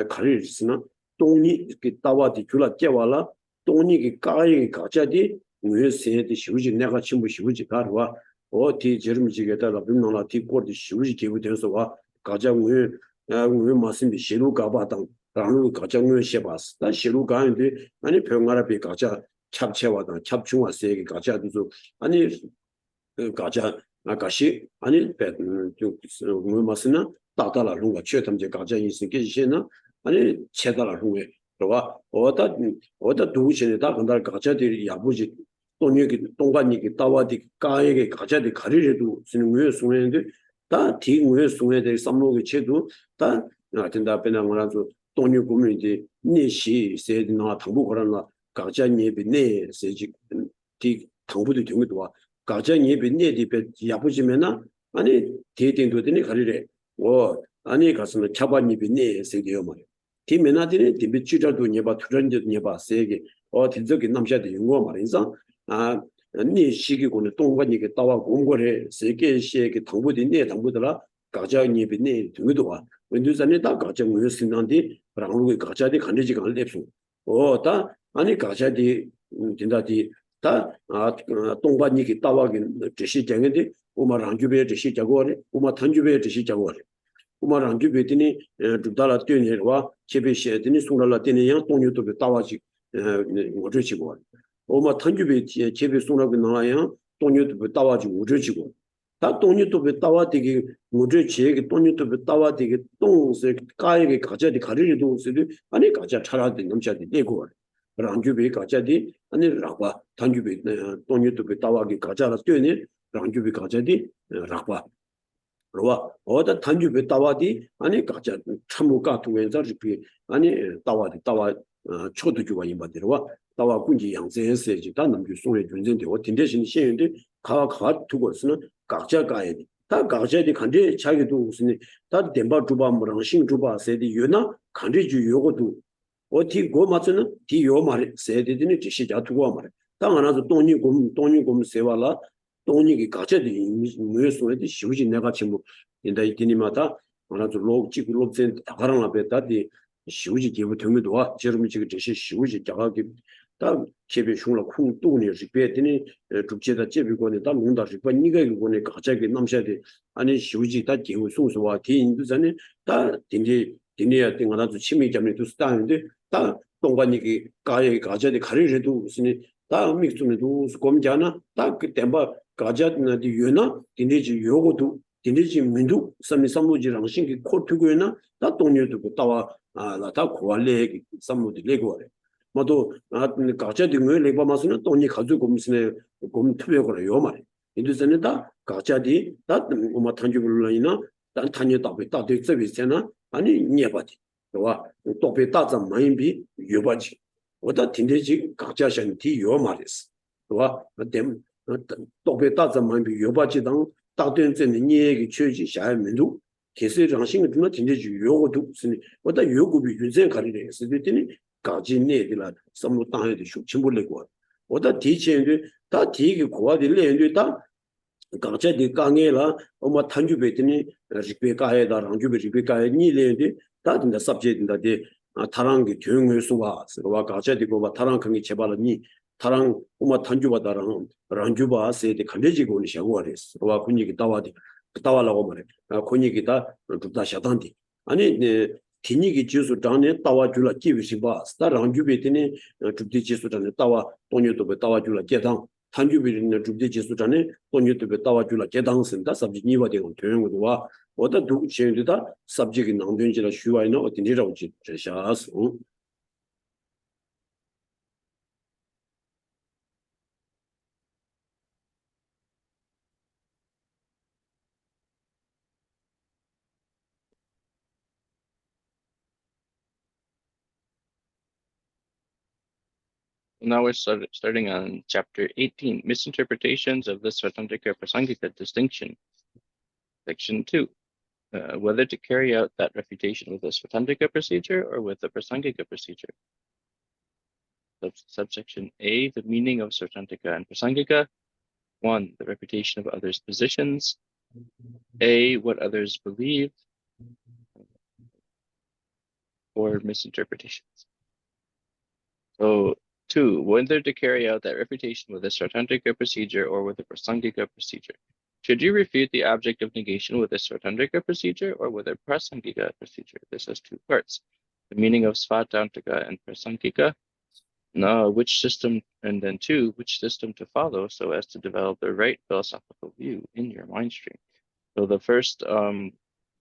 가리스나 동이 그 따와디 줄라 깨와라 동이 그 가이 가자디 우에세디 시우지 내가 친구 시우지 가르와 어디 저름지게다 라빈나라 티코디 시우지 개고 돼서 와 가장 우에 말씀이 시루 가바당 라는 가장 우에 셰바스 다 시루 가인데 아니 병아라비 가자 찹체와다 찹중화 세계 가자도 아니 가자 아가시 아니 좀 뭐스나 따다라 루가 최탐제 가자 있으니까 아니 체다라 루에 그러와 어다 두신에다 건달 가자들이 야부지 돈이기 동관이기 따와디 까에게 가자디 가리래도 쓰는 거에 숨는데 다 뒤에 숨에들 삼로게 체도 다 나한테 앞에나 뭐라도 돈이 고민이 니시 세드나 당부 거라나 가자 예비 내 세지 디 당부도 경우도 와 가자 예비 내디 야부지면은 아니 대딩도더니 가리래 아니 가서는 차반 예비 내 세게요 말이야 디메나디네 디비치자도 예바 투런도 예바 세게 디저기 남샤도 용어 말인서 니 시기고는 동관이게 따와 공거래 세계 시에게 당부디 내 당부더라 가자 예비 내 등도 와 윈도우스에 다 가자 무슨한데 라고게 가자디 간지가 안 lep수 다 아니 가자디 진다디 다 동반이기 따와긴 지시 정인데 우마랑주베 지시 자고래 우마 탄주베 지시 자고래 우마랑주베더니 두달라 뛰니와 제베시에더니 송랄라 뛰니 양 동유도 따와지 오저치고 우마 탄주베 제베 송라고 나야 동유도 따와지 오저치고 다 동유도 따와되기 오저치게 동유도 따와되기 동세 까에게 가자디 가리리도 쓰리 아니 가자 차라디 넘자디 내고 랑주베 가자디 아니 라바 탄주베 돈유도베 따와기 가자라 뛰니 랑주베 가자디 라바 로와 어다 탄주베 따와디 아니 가자 참무가 두엔자 리피 아니 따와디 따와 초도 주와 임바데로와 따와 군지 양세에서지 다 남주 송의 존재인데 어딘데신 시행인데 가가 두고서는 각자 가야디 다 가자디 간데 자기도 무슨 다 덴바 주바 뭐랑 신 주바 세디 유나 간데 주 요거도 어디 고마츠는 디요 말에 세디드니 지시자 두고 말에 당 하나도 돈이 곰 세와라 돈이 가져도 무효소에도 쉬우지 내가 지금 인다 이니마다 하나도 로 찍고 롭센 다가랑 앞에다디 쉬우지 기부 등도 와 저러면 지금这些 쉬우지 자가기 다 제비 흉로 쿵 돈이 리베드니 죽제다 제비고네 다 문다시 봐 니가 이거네 가져게 남셔야돼 아니 쉬우지 다 기부 송소와 뒤인도 전에 다 딘디야 띵하나도 치미 점에도 스타인데 다 동관이기 가에 가져야 가르려도 무슨 다 믹스면도 고민잖아 다 그때 뭐 가자나디 유나 딘디지 요고도 딘디지 민도 삼미 삼무지랑 신기 코트고나 다 동료도 따와 아라다 고알레 삼무디 레고래 모두 가자디 뭐 레바마스는 돈이 가지고 무슨에 곰 투여거려 요 말이 인도전에다 가자디 다 뭐마 탄주불라이나 단 탄여 답이 다 되잖아 아니 니야바디 와 또배 따자 마인비 요바지 오다 딘디지 각자션 디요 말이스 와 댐 또배 따자 마인비 요바지당 다된전에 니에게 취지 샤야 민도 계속 정신을 좀 딘디지 요고도 쓰니 오다 요고비 유전 가리래 쓰더니 가진네들라 섬로 땅에도 슈침불레고 오다 디체인데 다 디게 고아들레인데 다 강제디 강에라 엄마 탄주베더니 리베카에다 랑주베 리베카에 니레데 다든다 섭제든다데 타랑기 조용을 수가 와 가제디고 바 타랑 강이 제발니 타랑 엄마 탄주바다랑 랑주바 세데 간데지고 오니 샤고아레스 와 군이기 따와디 따와라고 말해 군이기다 두다 샤단디 아니 티니기 지수 장에 따와줄라 기비시바 스타 랑주베더니 두디 지수 장에 따와 돈유도 따와줄라 제당 탄주비는 주대 지수전에 본유튜브 따와줄라 제당선다 sabject 니와 되고 되는 거와 어디 누구 제일이다 sabject 남된지라 쉬와이나 어딘지라고 제샤스 Now we're starting on chapter 18, misinterpretations of the Svatantaka Prasangika distinction. Section 2, whether to carry out that refutation with a Svatantaka procedure or with a Prasangika procedure. Subsection A, the meaning of Svatantaka and Prasangika. 1, the refutation of others' positions. A, what others believe. Or misinterpretations. So 2, whether to carry out that refutation with a Svatantaka procedure or with a Prasangika procedure. Should you refute the object of negation with a Svatantaka procedure or with a Prasangika procedure? This has 2 parts. The meaning of Svatantaka and Prasangika, which system, and then 2, which system to follow so as to develop the right philosophical view in your mind stream. So the first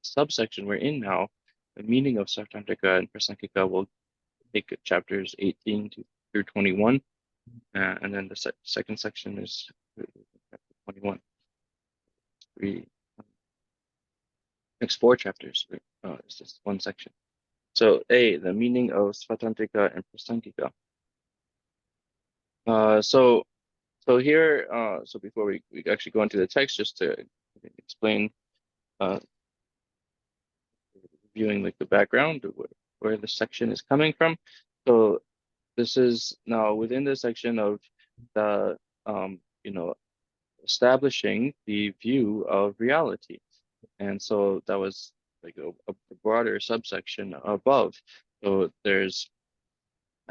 subsection we're in now, the meaning of Svatantaka and Prasangika, will take chapters 18 through 21, and then the second section is chapter 21. Next 4 chapters, it's just one section. So A, the meaning of Svatantaka and Prasangika. So here, so before we actually go into the text, just to explain, reviewing like the background of where the section is coming from. So this is now within the section of the, establishing the view of reality. And so that was like a broader subsection above. So there's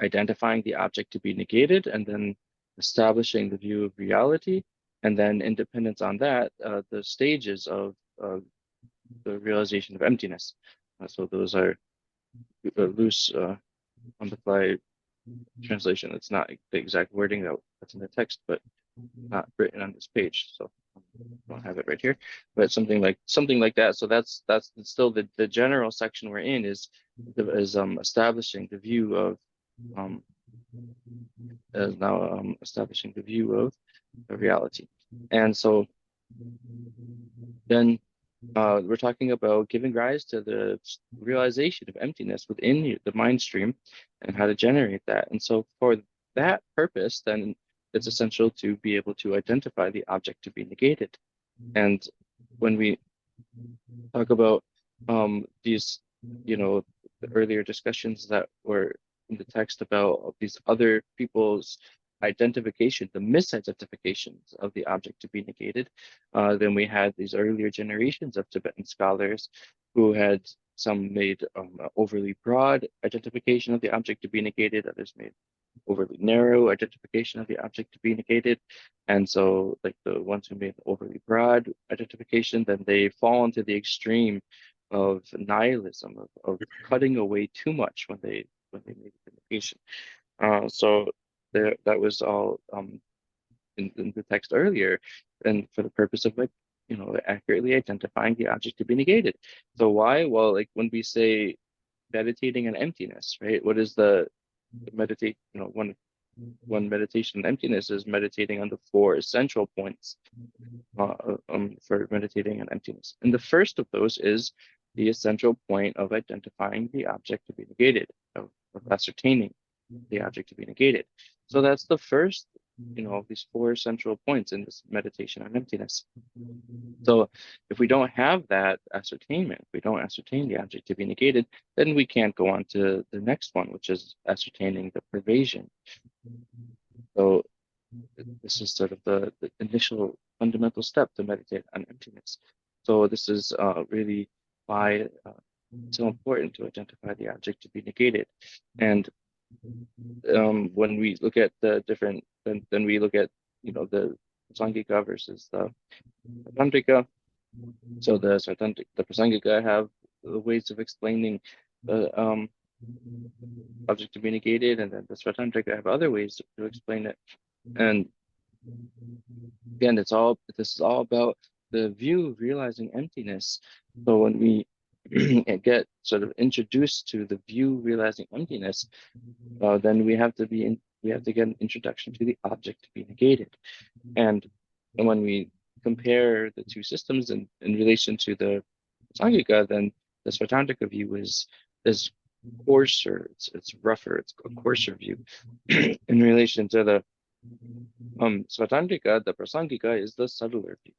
identifying the object to be negated, and then establishing the view of reality, and then independence on that, the stages of the realization of emptiness. So those are loose on the fly translation. It's not the exact wording that's in the text, but not written on this page. So I don't have it right here, but something like that. So that's still the general section we're in is establishing the view of establishing the view of the reality. And so then we're talking about giving rise to the realization of emptiness within the mind stream and how to generate that. And so for that purpose, then it's essential to be able to identify the object to be negated. And when we talk about these, the earlier discussions that were in the text about these other people's identification, the misidentifications of the object to be negated, then we had these earlier generations of Tibetan scholars who had some made overly broad identification of the object to be negated, others made overly narrow identification of the object to be negated. And so like the ones who made overly broad identification, then they fall into the extreme of nihilism, of cutting away too much when they made the negation. So that was all in the text earlier, and for the purpose of like, accurately identifying the object to be negated. So why? Well, like when we say meditating on emptiness, right? What is the meditate? One meditation on emptiness is meditating on the four essential points for meditating on emptiness. And the first of those is the essential point of identifying the object to be negated, of ascertaining the object to be negated. So that's the first, of these four central points in this meditation on emptiness. So if we don't have that ascertainment, if we don't ascertain the object to be negated, then we can't go on to the next one, which is ascertaining the pervasion. So this is sort of the initial fundamental step to meditate on emptiness. So this is really why it's so important to identify the object to be negated. And when we look at the different, then we look at, the Prasangika versus the Svatantrika. So the Prasangika have the ways of explaining the object to be negated, and then the Svatantrika have other ways to explain it. And again, this is all about the view of realizing emptiness. So when we get sort of introduced to the view realizing emptiness, then we have to get an introduction to the object to be negated. And when we compare the two systems in relation to the Sangika, then the Svatantrika view is coarser, it's rougher, it's a coarser view. In relation to the Svatantrika, the Prasangika is the subtler view.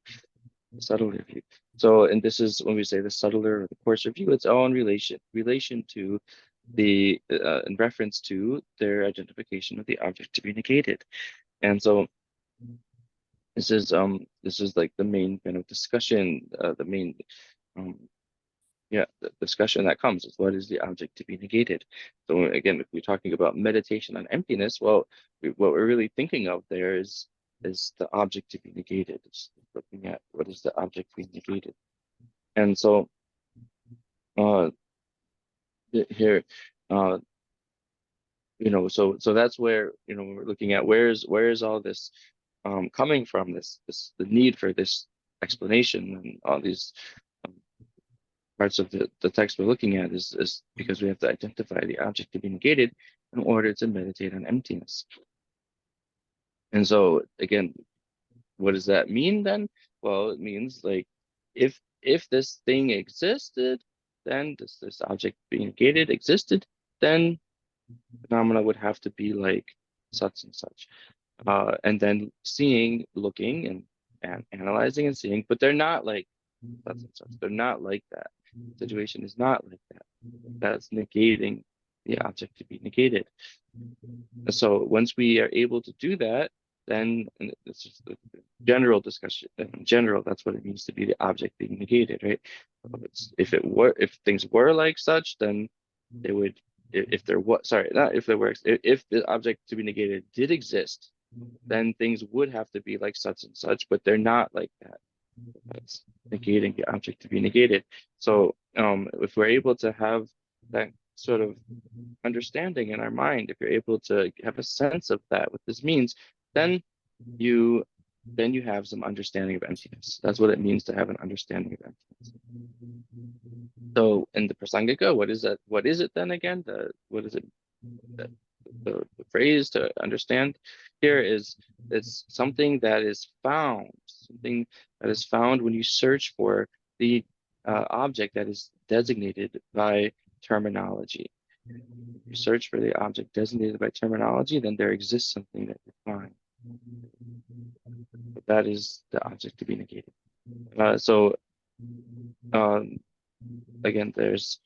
So, and this is when we say the subtler or the coarser view, it's all in relation to the in reference to their identification of the object to be negated. And so this is like the main kind of discussion, the main the discussion that comes is what is the object to be negated. So again, if we're talking about meditation on emptiness, well, what we're really thinking of there is the object to be negated. It's looking at what is the object being negated. And so here, so that's where, we're looking at where is all this coming from, the need for this explanation, and all these parts of the text we're looking at is because we have to identify the object to be negated in order to meditate on emptiness. And so again, what does that mean then? Well, it means like if this thing existed, then this object being negated existed, then phenomena would have to be like such and such. And then seeing, looking, and analyzing and seeing, but they're not like such and such. They're not like that. The situation is not like that. That's negating the object to be negated. And so once we are able to do that, then it's just a general discussion. In general, that's what it means to be the object being negated, right? If things were like such, then they would. If the object to be negated did exist, then things would have to be like such and such, but they're not like that. That's negating the object to be negated. So if we're able to have that sort of understanding in our mind, if you're able to have a sense of that, what this means, then you have some understanding of emptiness. That's what it means to have an understanding of emptiness. So in the Prasangika, what is that? What is it then again? What is it? The phrase to understand here is it's something that is found, when you search for the object that is designated by terminology. If you search for the object designated by terminology, then there exists something that you find. But that is the object to be negated. So again, there's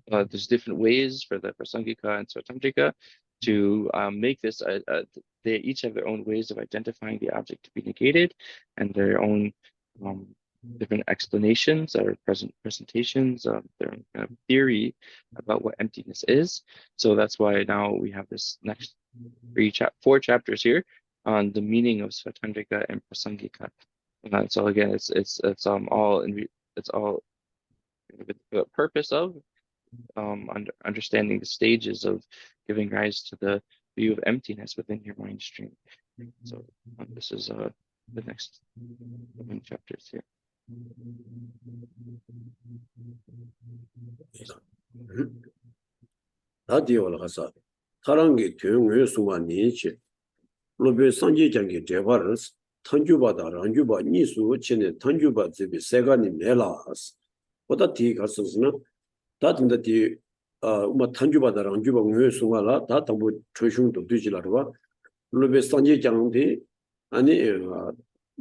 there's different ways for the Prasangika and Svatantrika to make this. They each have their own ways of identifying the object to be negated, and their own different explanations or presentations of their own kind of theory about what emptiness is. So that's why now we have this next four chapters here on the meaning of Svatantrika and Prasangika. So again, it's all with the purpose of understanding the stages of giving rise to the view of emptiness within your mind stream. So this is the next 7 chapters here. 사랑의 교육의 수만이 로베 상계장의 제발을 탄주바다 란주바 니수 전에 탄주바 집이 세간이 메라스 보다 뒤 가서는 다든다 뒤 뭐 탄주바다 란주바 의 수가라 다 담보 조슝도 되지라고 로베 상계장인데 아니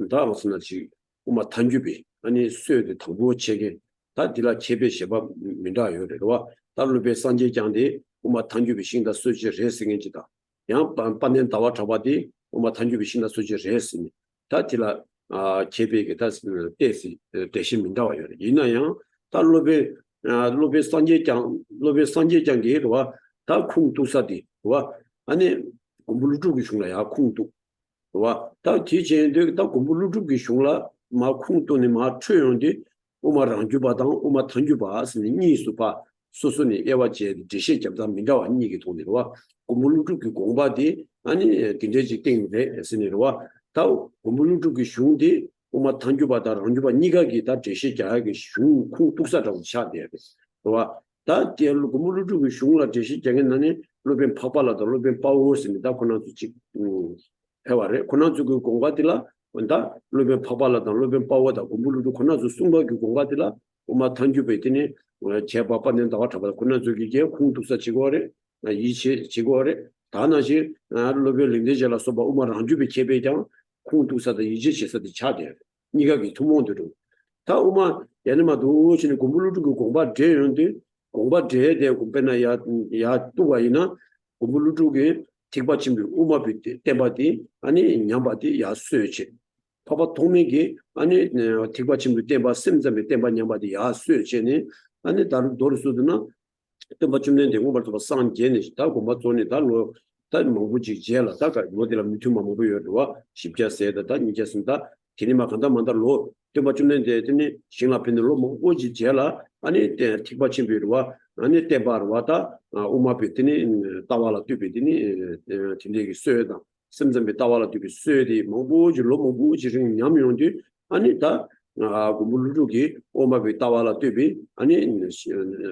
다 무슨 지 뭐 탄주비 아니 수요도 담보 체계 다 딜라 체베 셔바 민다요래와 달로베 상계장인데 뭐 탄주비 신다 수지 레싱이지다 양 반년 다와 잡아디 뭐 탄주비 신다 수지 레싱이 다티라 제베게 다스는 대시 대신 민다와요 이나양 달로베 로베 산제장게와 다 쿵두사디 와 아니 공부루주기 흉라야 쿵두 와다 지진데 다 공부루주기 흉라 마 쿵두니 마 최용디 오마랑 주바당 오마 탄주바스니 니수바 소소니 예와제 지시 잡다 민다와 니기 돈이와 공부루주기 공바디 아니 딘데지 땡데 스니와 다 공부루주기 흉디 오마 탄주바다 란주바 니가기 다 지시 자하기 흉 쿵뚝사라고 차대 와 다 제로 공부루주기 흉라 지시 장에는 로벤 파발라도 로벤 파워스니다 코나주지 해와래 코나주기 공바디라 원다 로벤 파발라도 로벤 파워다 공부루주 코나주 숨바기 공바디라 오마 탄주베티니 제바빠는 다와 잡아 코나주기게 쿵뚝사 지고래 이치 지고래 다나시 로벤 링데젤라 소바 오마 란주비 제베장 쿵두사도 이지시서도 차대 니가기 투몬들도 다 오마 얘네마도 신의 공부를 두고 공부 제는데 공부 제대 공부나야 야 또가이나 공부를 두게 틱받침비 오마비때 때바디 아니 냠바디 야수치 파바 동맥이 아니 틱받침비 때바 셈점이 때바 냠바디 야수치니 아니 다른 도르수드나 때바침는데 공부를 상제니 다 공부 존이 달로 단 뭐부지 제라 다가 모델 미투마 모부여와 십자세다 다 니제스다 기니마 간다 만달로 때바침는데 되니 싱라핀으로 뭐부지 제라 아니 때 틱바침비로와 아니 때바르와다 우마피티니 따와라 튜비디니 tinde기 쇠다 셈셈비 따와라 튜비 쇠디 뭐부지로 뭐부지ring 냠용디 아니 다 공부르기 오마비 따와라 튜비 아니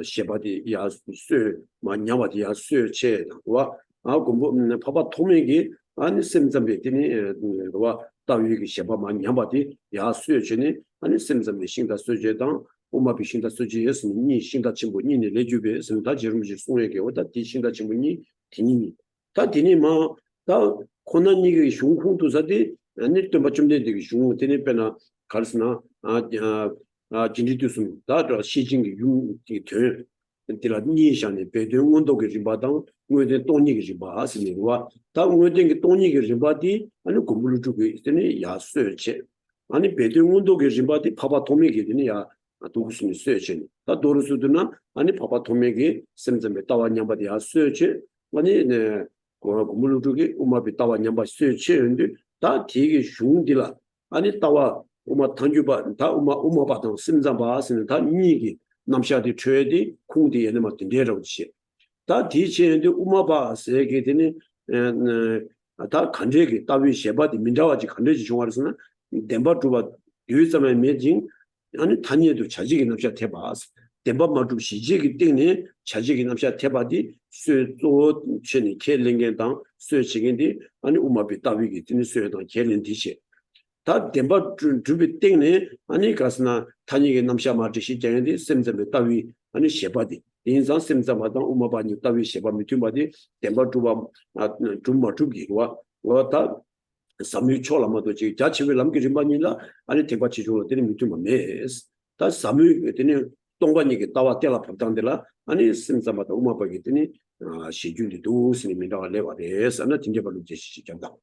셰바디 야쇠 마냐바디 야쇠체와 공부 파바 토메기 아니 셈셈비디니 와 따위기 셰바 마냐바디 야쇠체니 아니 셈셈비 신다 쇠제당 오마비 신다 쇠제였으니 니 신다 친구니 니 레주베 선다 지름지 송에게 오다 디 신다 친구니 디니 다 디니 마다 코난니기 흉쿵도사디 아니 또 맞좀 되게 흉 되니 빼나 갈스나 진리도스 다도 시징기 유기 되 인티라 니샤네 배동운도게 지바당 뭐데 돈니게 지바스니와 다 뭐데 돈니게 지바디 아니 공부를 주고 있더니 야스체 아니 배동운도게 지바디 파바 도메게 되니 야 도구스니 스체 다 도르스드나 아니 파바 도메게 셈셈에 따와냐바디 야스체 아니 네 공부를 주기 우마비 따와냐바 스체인데 다 되게 흉디라 아니 따와 우마 탄주바 다 우마바당 심장바스는 다 니기 남샤디 최디 콩디에는 맞든 내려오지 다 디체인데 우마바스에게 되니 다 간제기 따위 셰바디 민자와지 간제지 중앙에서는 덴바주바 유즈만 매징 아니 단위에도 자직이 남샤 대바스 덴바만 좀 시지기 때문에 자직이 남샤 대바디 쇠조 쳔이 켈링게당 쇠치긴디 아니 우마비 따위기 되니 쇠당 켈린디시 다 덴바 주비 때문에 아니 가스나 단위게 남샤 마지시 쟁인디 셈셈에 따위 아니 셰바디 인상 셈셈마당 우마바니 따위 셰바 미투바디 덴바 주바 줌마 주기와 와다 삼유초라마도 지 자치를 남기지만이라 아니 대바치 주로 되는 미투마 메스 다 삼유 되는 동반이게 따와 떼라 법당들라 아니 심자마다 우마바기더니 시준이도 스님이라고 내가래서 나 진짜발로 제시시켰다.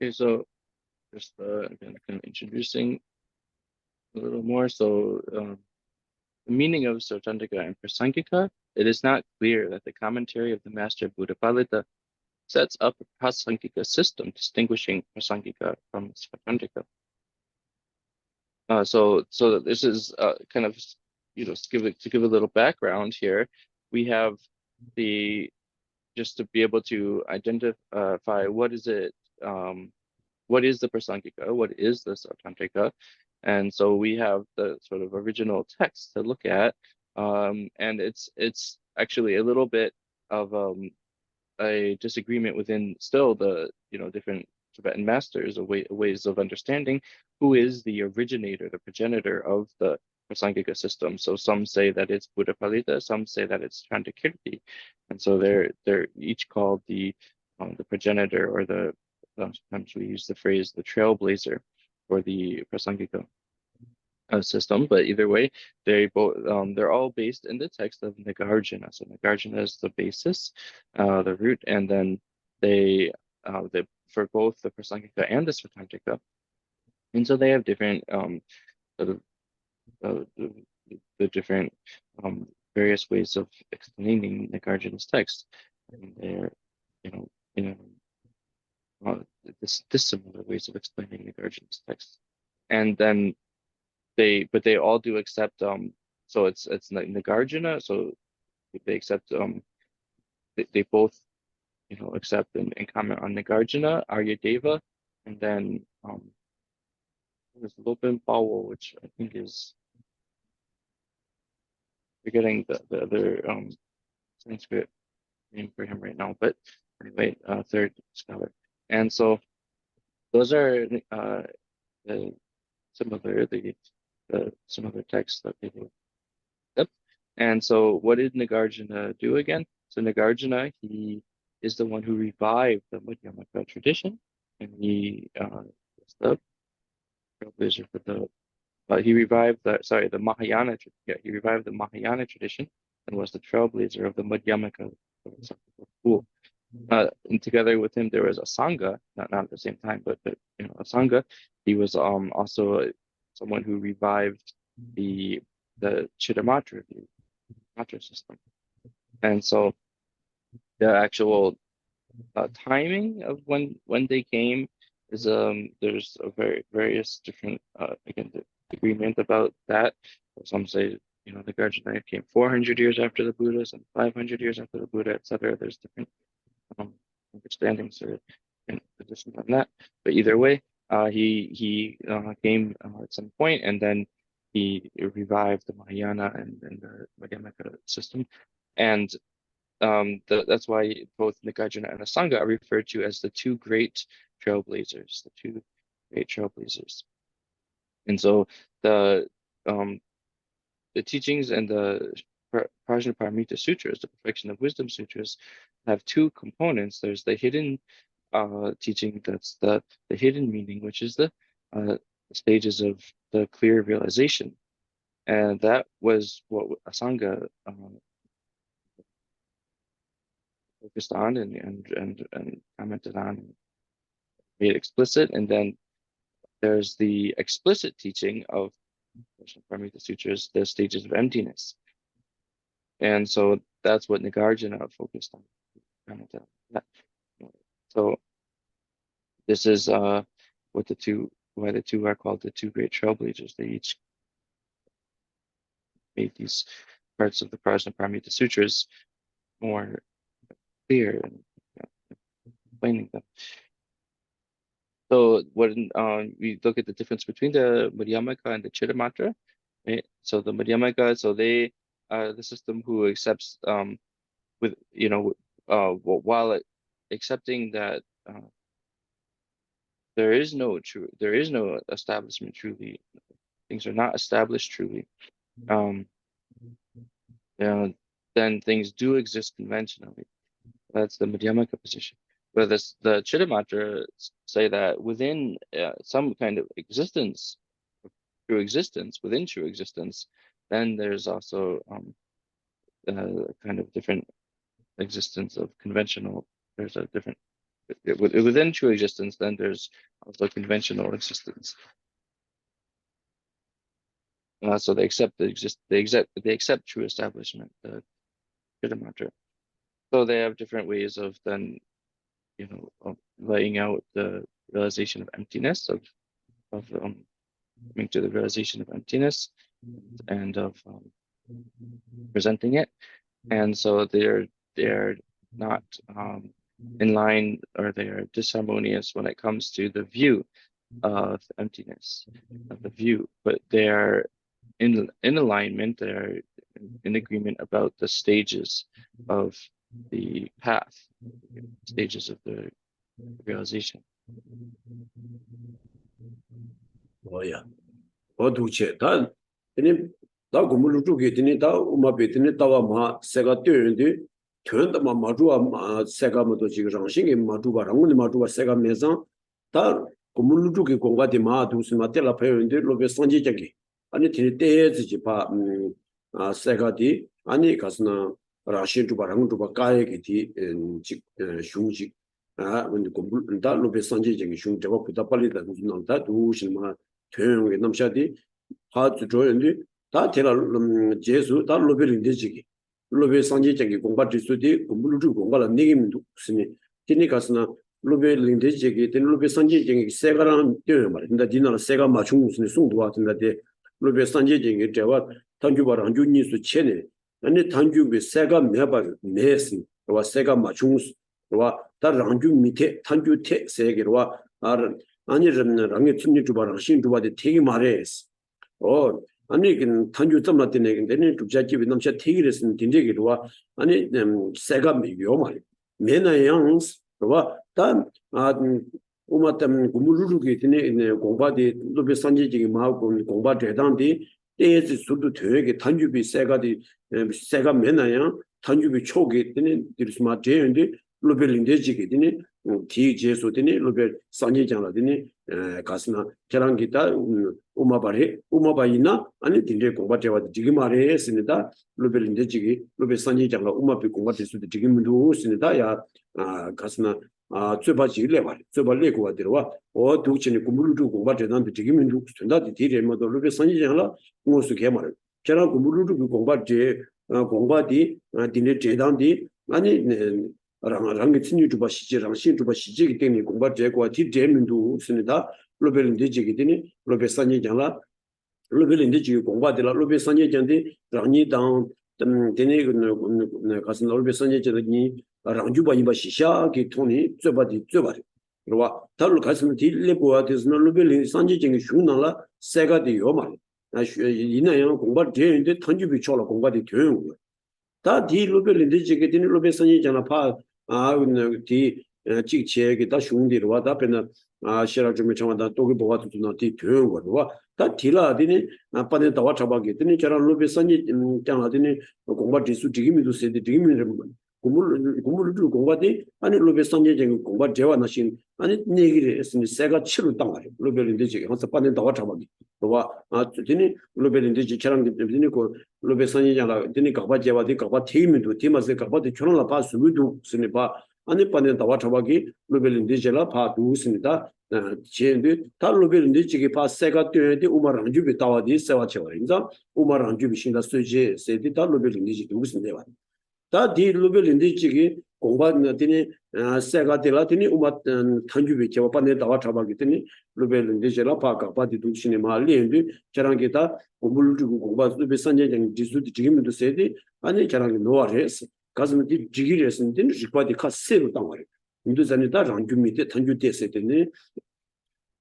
Okay, so just again, kind of introducing a little more. So the meaning of Sautrantika and Prasangika, it is not clear that the commentary of the master Buddhapalita sets up a Prasangika system distinguishing Prasangika from Sautrantika. So this is kind of, to give a little background here, we have just to be able to identify what is it, what is the Prasangika, what is the Sautrantika, and so we have the sort of original text to look at, and it's actually a little bit of a disagreement within still the different Tibetan masters or ways of understanding who is the originator, the progenitor of the Prasangika system. So some say that it's Buddhapalita, some say that it's Chandakirti, and so they're each called the progenitor, or the sometimes we use the phrase the trailblazer for the Prasangika system. But either way, they're all based in the text of Nagarjuna. So Nagarjuna is the basis, the root, and then they for both the Prasangika and the Svatantika. And so they have different sort of the different various ways of explaining Nagarjuna's text. And they're you know you know dissimilar ways of explaining Nagarjuna's text. And then they all do accept so it's Nagarjuna, so they accept they both accept and comment on Nagarjuna, Aryadeva, and then there's Lopen Powell, which I think is forgetting the other Sanskrit name for him right now, but anyway, third scholar. And so those are the similar texts that they do. Yep. And so what did Nagarjuna do again? So Nagarjuna, he is the one who revived the Madhyamaka tradition, and he was the trailblazer for he revived the Mahayana, he revived the Mahayana tradition and was the trailblazer of the Madhyamaka school. And together with him, there was a Sangha, not at the same time, but a Sangha. He was also someone who revived the Chittamatra, the Matra system. And so the actual timing of when they came is there's a various different again agreement about that. Some say the Nagarjuna came 400 years after the Buddha, some 500 years after the Buddha, etc. There's different understandings or positions on that. But either way, he came at some point, and then he revived the Mahayana and the Madhyamaka system, and that's why both Nagarjuna and Asanga are referred to as the two great trailblazers, And so the teachings and the Prajnaparamita Sutras, the Perfection of Wisdom Sutras, have two components. There's the hidden teaching, that's the hidden meaning, which is the stages of the clear realization. And that was what Asanga focused on and commented on and made explicit. And then there's the explicit teaching of Paramita Sutras, the stages of emptiness. And so that's what Nagarjuna focused on. Commented on that. So this is why the two are called the two great trailblazers. They each made these parts of the Prajnaparamita Sutras more clear and explaining them. So when we look at the difference between the Madhyamaka and the Chittamatra, right? So the Madhyamaka, so they the system who accepts with while accepting that there is no establishment truly, things are not established truly, then things do exist conventionally. That's the Madhyamaka position. But the Chittamatra say that within some kind of existence, within true existence, then there's also kind of different existence of conventional. There's a different within true existence. Then there's also conventional existence. So they accept they accept true establishment, the Chittamatra. So they have different ways of then, of laying out the realization of emptiness, of coming to the realization of emptiness, and of presenting it. And so they're not in line, or they are disharmonious when it comes to the view of emptiness, of the view, but they are in alignment. They are in agreement about the stages of the path, stages of the realization. Oh yeah. 어두체 다 되니 다 고물로 쪽에 되니 다 우마베 되니 다와 마 세가 뛰는데 되는데 마 마주와 세가 뭐도 지금 정신이 마주가 랑문이 마주가 세가 매상 다 고물로 쪽에 공과디 마 두스마 때라 배우는데 로베 선지적이 아니 되니 때지 봐 세가디 아니 가스나 라신 주바랑 주바 까에게디 직 슝직 근데 고물 다 로베 선지적이 슝 저거 보다 빨리 다 무슨 다 두시마 퇴용에 남샤디 하트 조연디 다 테라 제수 다 로벨인데지기 로벨 상지적이 공부할 수디 공부를 공부를 내기면도 스니 티니가스나 로벨인데지기 된 로벨 상지적이 세가랑 뛰어 말이야. 근데 디나라 세가 맞춘 무슨 송도 같은데 로벨 상지적이 제가 단주바랑 주니스 체네 아니 단주비 세가 매바 매스 와 세가 맞춘 와 다랑주 밑에 단주테 세계로와 아니 랑에 춤니 주바랑 신 주바데 되게 말해스 아니 그 단주 점라되네 근데 두자집이 넘쳐 되기랬으면 된제기로와 아니 세가 미요 말 매나양스 단 우마탐 구물루루게 되네 공바디 로베 산지지기 마고 공바 대단디 때지 수도 되게 단주비 세가디 세가 매나양 단주비 초기 되네 디스마 제인데 로벨인데지기 되네 기 제소되네 로벨 산지장라되네 가스나 계란기다 우마바이나 아니 딘데 공바제와 지금 말에 했습니다. 로벨인데지기 로벨 산지장라 우마비 공바될 수도 지금도 있습니다. 야 가스나 쯧바지래 말 쯧발레고 와들와 두치니 구물루 공바제단도 지금도 된다디 디레모도 로벨 산지장라 무엇을 개말 계란 구물루 공바제 공바디 딘데 제단디 아니 랑게 친유 주바 시지랑 신 주바 시지기 때문에 공부 제고와 디제민도 있습니다. 로벨인데지기 되니 로벨 산지장라 로벨인데지 공부하더라 로벨 산지장데 랑니당 되네 가슴 로벨 산지장이 랑주바 이바 시샤기 토니 쯧바디 그러와 달로 가슴 딜레고와 되스나 로벨 산지장이 슈나라 세가디 요말 이나양 공부 되는데 탄주비 초라 공부하디 되는 거야. 다 디로벨인데지기 되니 로벨 산지장라 파 디 직체에게 다 슝디로 와다 배나 시라 좀 정하다 또기 보아도 디 되는 거와 다 딜라디니 빠데 다와 잡아게 되니 저런 로베 선이 장하더니 공부 지수 지금이도 세디 지금이 공부를 공부하디 아니 로베 선이 정 공부 제와 나신 아니 내기를 했으니 세가 치를 땅 말이야 로벨인데 지금 항상 빠데 다와 잡아게 와 되니 로벨인데 지처럼 되니 그 로베 선이 장라 되니 가바 제와디 가바 테이미도 테마세 가바디 저런라 봐 수비도 쓰니 봐 아니 빠데 다와 잡아게 로벨인데 제라 봐 두습니다. 제인데 달로벨인데 지게 봐 세가 되는데 우마랑 주비 다와디 세와 쳐와 인자 우마랑 주비 신다 수제 세디 달로벨인데 지 두습니다. 다 디로벨인데 지게 공부하는 데니 세가 되라더니 우마 탄주비 제와 빠데 다와 잡아게 되니 로벨인데 제라 봐가 바디 두시네 말리인데 저랑게다 공부를 주고 공부하는 베산제장 지수디 지금도 세디 아니 저랑게 노아레스 가슴이 지기레스인데 지바디 카세로 당와리 인도산에다 랑주미테 탄주데세데니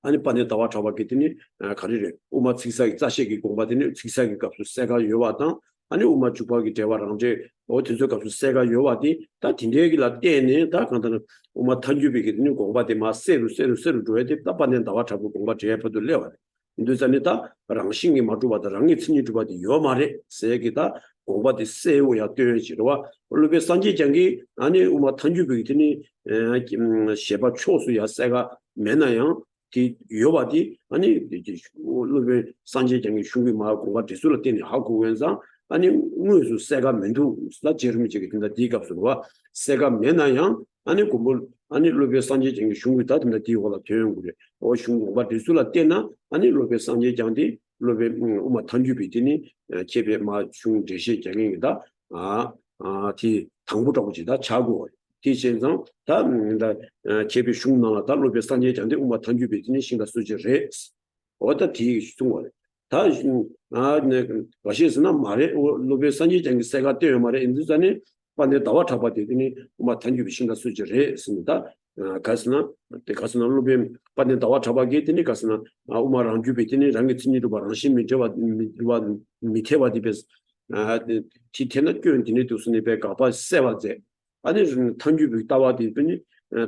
아니 빠네 다와 잡았겠더니 가리래 우마 직사기 자식이 공부하더니 직사기 값을 세가 요와다 아니 우마 주박이 대화랑제 어디서 가서 세가 요와디 다 딘데기라 때네 다 간다는 우마 탄주비기는 공바데 마 세루 줘야 돼 답반된 다와 잡고 공바 제해도 레와 인도산이다 랑싱이 마주바다 랑이 친이 주바디 요 말에 세기다 공바데 세우야 되지로와 원래 산지장기 아니 우마 탄주비기니 셰바 초수야 세가 매나양 디 요바디 아니 원래 산지장기 슝기 마 공바 디술을 때니 하고 wen상 아니 무슨 세가 면도 나 제르미지게 된다 디갑스와 세가 매나양 아니 공부 아니 로베 산지장기 슝기 다든다 디고라 되는구래 어 슝고바 디술을 때나 아니 로베 산지장디 로베 우마 탄주비디니 제베 마슝 제시 장ing이다 아디 당부적이다 자고 디sen상 다 제비 슝나다 로베 산지장디 우마 탄주비디니 신가 수지레 어디 디 슝고 다 와시스나 말에 로베 산지장기 세가 되어 말에 인도산에 반대 다와 잡아되더니 우마 탄주비 신가 수지레 했습니다. 가스나 로베 반대 다와 잡아게 되니 가스나 우마랑 주비더니 랑게 친이도 바랑신 미제와 미테와 디베스 티테나 교인들이 두스니 베가 바 세와제 아니 탄주비 다와 되더니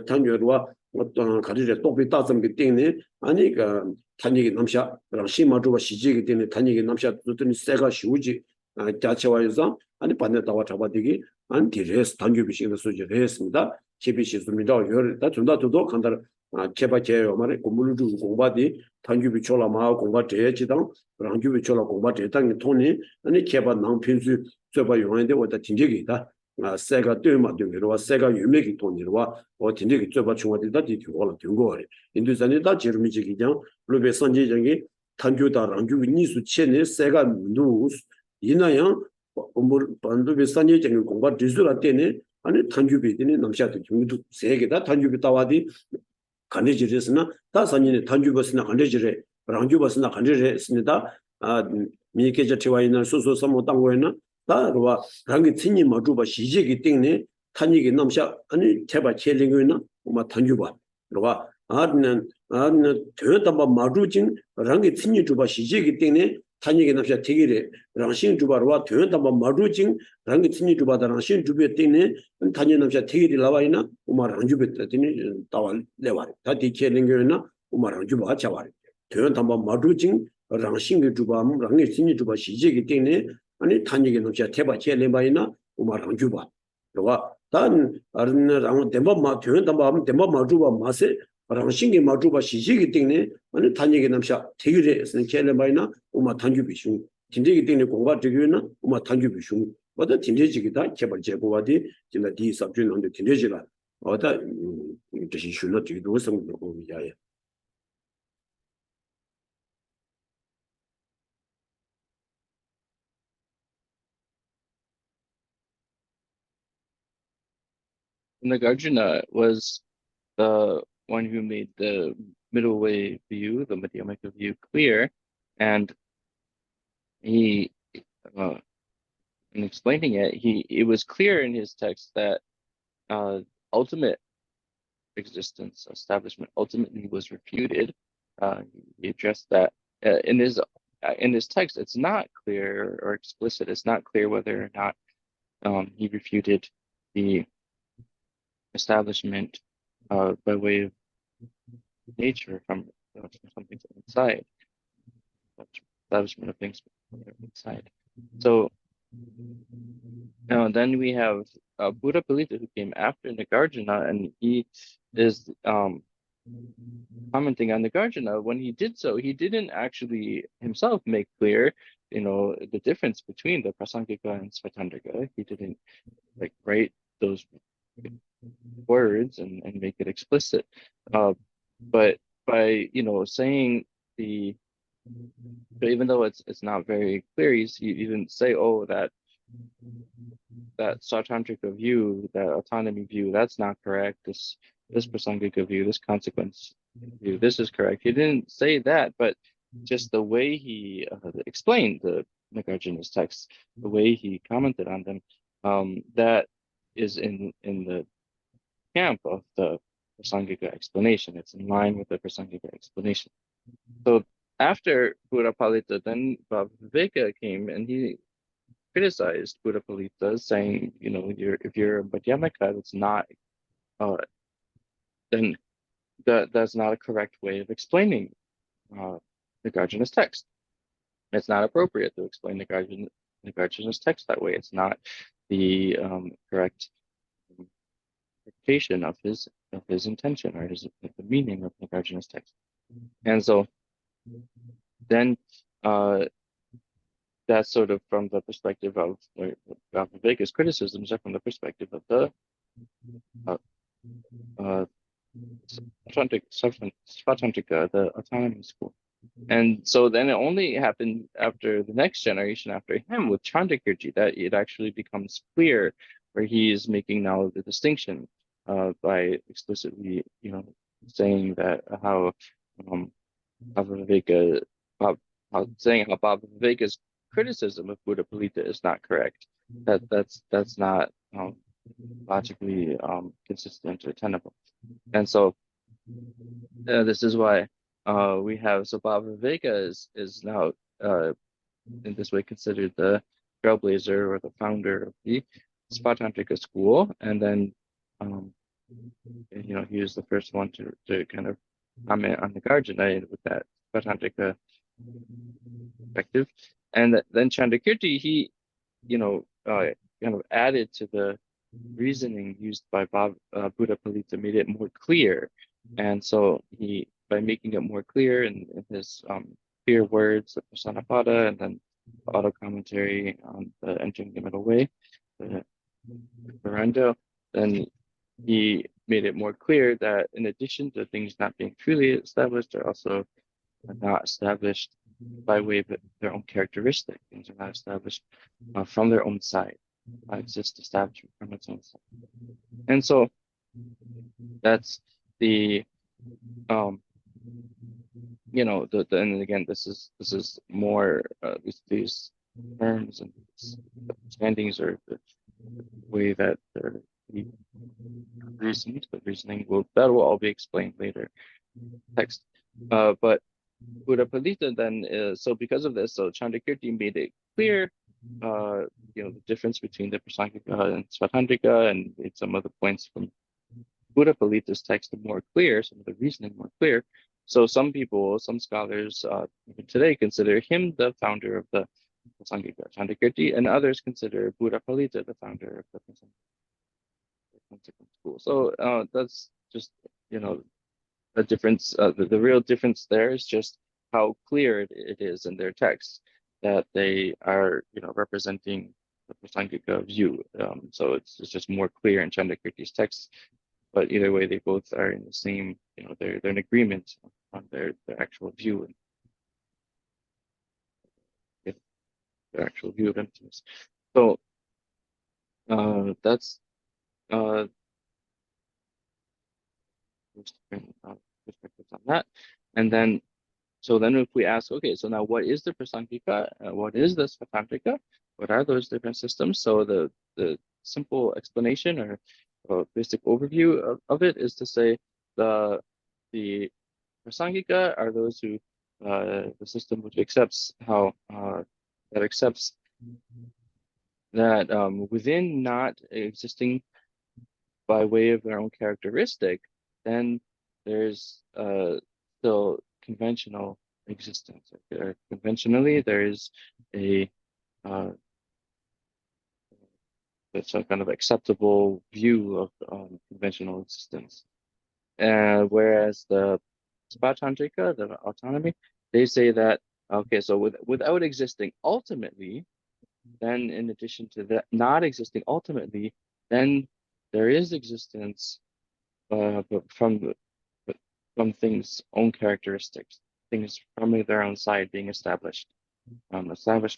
탄주와 어떤 가지제 똑비 따점게 땡네 아니 그 탄이게 남샤 랑시마주와 시지게 되네 탄이게 남샤 두더니 세가 쉬우지 자체와에서 아니 반대 다와 잡아되기 안티레스 단규비식의 소지를 했습니다. 제비시스입니다. 열다 좀다도 간다 제바제요 말에 공부를 주고 공부하디 단규비 초라마 공부 제지당 랑규비 초라 공부 제당이 통이 아니 제바 낭핀수 저바 용한데 왔다 진적이다. 세가 되면 되기로 세가 유명이 통이로와 진적이 저바 중화되다 뒤고라 된거래. 인도산에다 제르미지기장 로베 선지장이 단규다 랑규비 니수 체네 세가 누스 이나양 반도비 산예적인 공부 디술할 때는 아니 탄주비들이 남샤도 중도 세계다 탄주비 따와디 간제지레스나 다산인의 탄주버스나 간제지레 랑주버스나 간제지레스니다 미케자 티와이나 소소섬 땅고에나 다로와 랑기 친이 마주바 시제기 때문에 탄이기 남샤 아니 제바 첼링이나 뭐 탄주바 로와 아는 되었다바 마주진 랑기 친이 주바 시제기 때문에 탄이게 남샤 되기래 랑신 주바로와 되었다바 마주진 랑기 친이 주바다 랑신 주베 때문에 탄이 남샤 되기리 라와이나 우마랑 주베 때문에 따와 레와리 다디 첼링이나 우마랑 주바 자와리 되었다바 마주진 랑신 주바 랑기 친이 주바 시제기 때문에 아니 탄이게 남샤 대바 첼링바이나 우마랑 주바 로와 단 아르나랑 덴바마 되었다바 덴바마 주바 마세 랑신게 마주바 시지기 때문에 아니 단얘기 남샤 되기래 켈레바이나 우마 단주비슝 진제기 때문에 공과 되기나 우마 단주비슝 어다 진제지기다 개발 제고와디 진짜 디 sab준한테 진제지라 어다 뜻이 슐러 되기도 성도 야야 Nagarjuna was the one who made the middle way view, the Madhyamaka view, clear, and he, in explaining it, it was clear in his text that ultimate existence, establishment, ultimately was refuted. He addressed that in his text. It's not clear or explicit. It's not clear whether or not he refuted the establishment by way of nature from something inside, establishment of things inside. So now then we have Buddha Palita, who came after Nagarjuna, and he is commenting on Nagarjuna. When he did so, he didn't actually himself make clear, the difference between the Prasangika and Svatandrika. He didn't write those words and make it explicit, but by saying but even though it's not very clear, he didn't say, that Sartantrika view, that autonomy view, that's not correct. This Prasangika view, this consequence view, this is correct. He didn't say that, but just the way he explained the Nagarjuna's text, the way he commented on them, that is in the camp of the Prasangika explanation. It's in line with the Prasangika explanation. So after Buddha Palita, then Bhava Viveka came, and he criticized Buddha Palita, saying, if you're a Madhyamaka, that's not, then that's not a correct way of explaining Nagarjuna's text. It's not appropriate to explain Nagarjuna's text that way. It's not the correct interpretation of his intention or the meaning of Nagarjuna's text. And so then that's sort of from the perspective of Viveka's criticisms are from the perspective of the Svatantrika, the autonomy school. And so then it only happened after the next generation after him with Chandakirti that it actually becomes clear where he is making now the distinction by explicitly, saying that how Viveka, saying how Baba Viveka's criticism of Buddha Palita is not correct. That's not logically consistent or tenable. And so this is why we have, so Baba Viveka is now in this way considered the trailblazer or the founder of the Svatantrika school, and then he was the first one to kind of comment on the Nagarjuna with that Svatantrika perspective. And then Chandakirti, he kind of added to the reasoning used by Buddha Palita, made it more clear. And so he, by making it more clear in his clear words, the Prasanapada, and then the auto commentary on the Entering the Middle Way, the Verando, then he made it more clear that in addition to things not being truly established, they're also not established by way of their own characteristic. Things are not established from their own side, exist established from its own side. And so that's the and again, this is more these terms and these understandings are the way that they're reasoned. The reasoning that will all be explained later. Text, but Buddha Palita then so because of this, so Chandakirti made it clear, the difference between the Prasangika and Svatantrika, and made some of the points from Buddha Palita's text more clear, some of the reasoning more clear. So some scholars even today consider him the founder of the Prasangika Chandakirti, and others consider Buddha Palita the founder of the Prasangika school. So that's just, the difference. The real difference there is just how clear it is in their text that they are, representing the Prasangika view. So it's just more clear in Chandakirti's text. But either way, they both are in the same, they're in agreement on their actual view and their actual view of emptiness. So that's perspectives on that. And then, so then if we ask, okay, so now what is the Prasangika? What is the Svatantrika? What are those different systems? So the simple explanation or basic overview of it is to say the Prasangika are those who the system which accepts that within not existing by way of their own characteristic, then there's still conventional existence. Conventionally, there is some kind of acceptable view of conventional existence. Whereas the Svatantrika, the autonomy, they say that, okay, so without existing ultimately, then in addition to that, not existing ultimately, then there is existence but from things' own characteristics, things from their own side being established by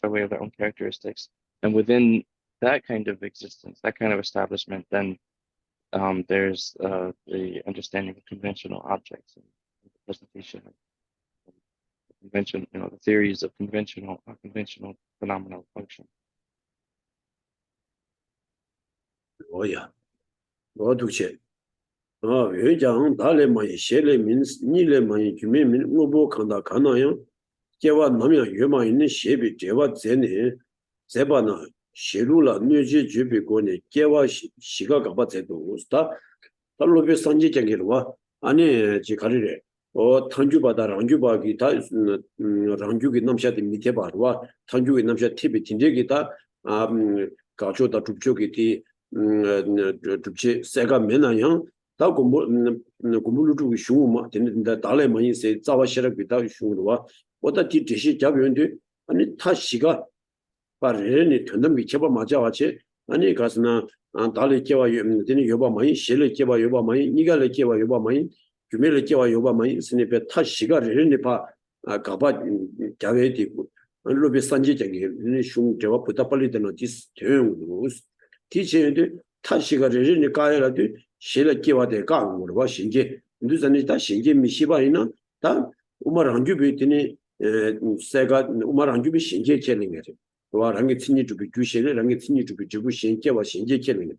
way of their own characteristics. And within that kind of existence, that kind of establishment, then there's the understanding of conventional objects and the presentation of convention, the theories of conventional phenomenal function. Oh yeah. 어두체. 외장 달레마이 셰레민스 니레마이 주메민 오보 칸다 가나요? 제와 남야 유마 있는 셰비 제와 제네 제바나 시루라 뇌지 주비고니 개와 시가 가봐 제도 우스다 달로베 산지쟁이로와 아니 지가리레 탄주바다 랑주바기 다 랑주기 남샤데 밑에 바로와 탄주기 남샤 티비 tin제기다 가조다 줍쪽이티 줍치 세가 메나양 다 고물루주기 슝마 되는데 달에 많이 세 자와시라기다 슝로와 보다 뒤뒤시 잡연데 아니 타시가 바르니 던덤이 쳐봐 맞아와치 아니 가스나 달에 깨와 되니 여바 많이 실을 깨와 여바 많이 니가를 깨와 여바 많이 규메를 깨와 여바 많이 스니페 타시가 레니 바 가바 자외디 로비 산지쟁이 슝 제와 부터 빨리 되는 디스 대응으로 디체인데 타시가 레니 가야라도 실을 깨와 대 강으로 봐 신게 누전이 다 신게 미시바이나 다 우마랑 주비더니 세가 우마랑 주비 신게 챌링이 와 랑게 친이 주비 주시를 랑게 친이 주비 주부 신께와 신께 켈링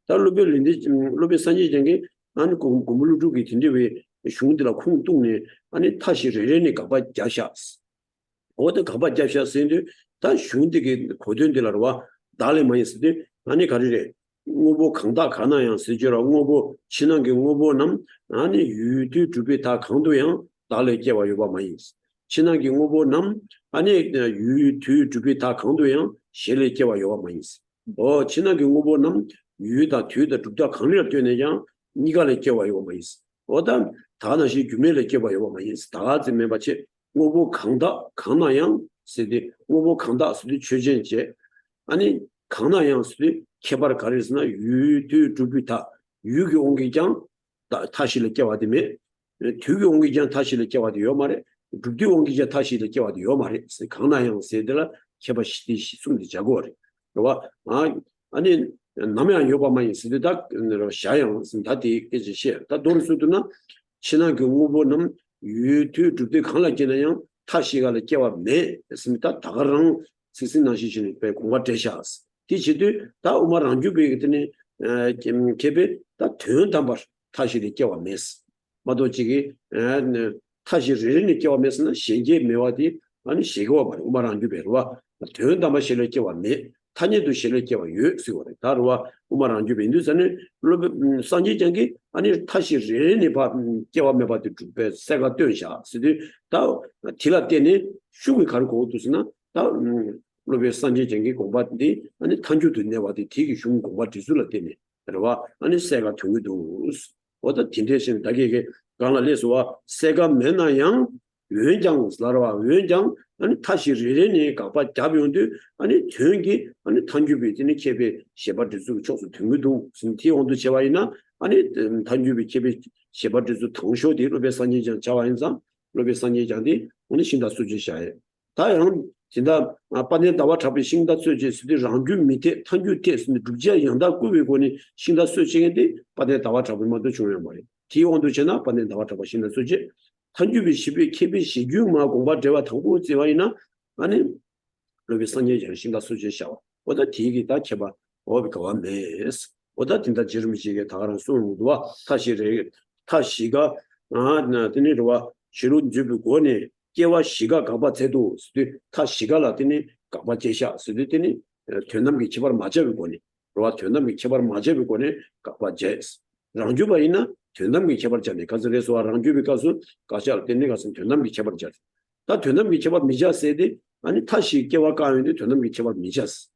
달로벨인데 로베 산지쟁이 아니 고물루 주기 tin데 왜 슝들아 콩동네 아니 타시 레레니까 바 자샤스 어디 가봐 자샤스인데 다 슝되게 고된들라와 달에 많이 쓰데 아니 가리래 오보 강다 가나양 쓰지라 오보 친한게 오보남 아니 유디 주비 다 강도양 달에 깨와 요바 많이 있어 친한게 오보남 아니 유튜 주비 다 강도양 실내 개와 요가 많이 있어. 친하게 오보남 유다 뒤다 죽다 강리를 되네냐 니가를 개와 요가 많이 있어. 어단 다나시 규매를 개와 요가 많이 있어. 다지 매바치 오보 강다 강나양 세디 오보 강다 수리 최전제 아니 강나양 수리 개발 가르스나 유튜 주비 다 유기 옹기장 다시를 개와 되면 뒤기 옹기장 다시를 개와 돼요 말에 그게 옹기자 다시 이렇게 와도 요 말이 강나형 세들라 개바시디 숨디 자고래. 그와 아니 남양 요바만 있으다 샤양 다디 계시시 다 돈수도나 친한 경우보는 유튜브 강라지나요 타시가를 개와 매 했습니다. 다가랑 스신나시신 배 공과 대샤스. 디치도 다 우마랑 주베기더니 개베 다 된담바 타시리 개와 메스. 마도지기 타시 리니 깨워면서는 신기 매와디 아니 시고 봐 우마랑 주베로와 된다마 실을 깨워네 타니도 실을 깨워 유스고래 다루와 우마랑 주베인도서는 로베 산지쟁기 아니 타시 리니 봐 깨워매 봐도 주베 세가 되샤 스디 다 틸라테니 슈기 가르고 오도스나 다 로베 산지쟁기 공부디 아니 탄주도 내와디 되게 흉 공부 지술을 때문에 그러와 아니 세가 통위도 어떤 딘데신 다게게 강라레스와 세가 메나양 위원장 라와 위원장 아니 다시 리레니 가봐 잡용도 아니 전기 아니 단주비들이 개배 셰바드스 초수 등도 신티온도 제와이나 아니 단주비 개배 셰바드스 통쇼디 로베산이장 자와인상 로베산이장디 오늘 신다 수지샤에 다양 진짜 아빠네 다와 잡이 신다 수지 수디 랑주 밑에 탄주 테스는 두지야 양다 꾸비고니 신다 수지인데 빠네 다와 잡을만도 중요한 말이야 기원도 전화 받는 나와 잡으시는 수지 한주비 10비 KBC 6마 공부 대화 통고 지와이나 아니 로비 선제 정신과 수지 샤워 보다 디기다 켜봐 어비가 완메스 보다 진짜 지름지게 다가는 수능도와 타시가 나 드니로와 시룬 주비 권에 깨와 시가 가봐 제도 수디 타시가라 드니 가봐 제샤 수디 드니 전남기 치발 맞아비 권이 로와 전남기 치발 맞아비 권에 가봐 제스 랑주바이나 전남기 개발자네 가서래서 랑주비 가서 가셔 때문에 가서 전남기 개발자 다 전남기 개발 미자세데 아니 타시 개와 가는데 전남기 개발 미자스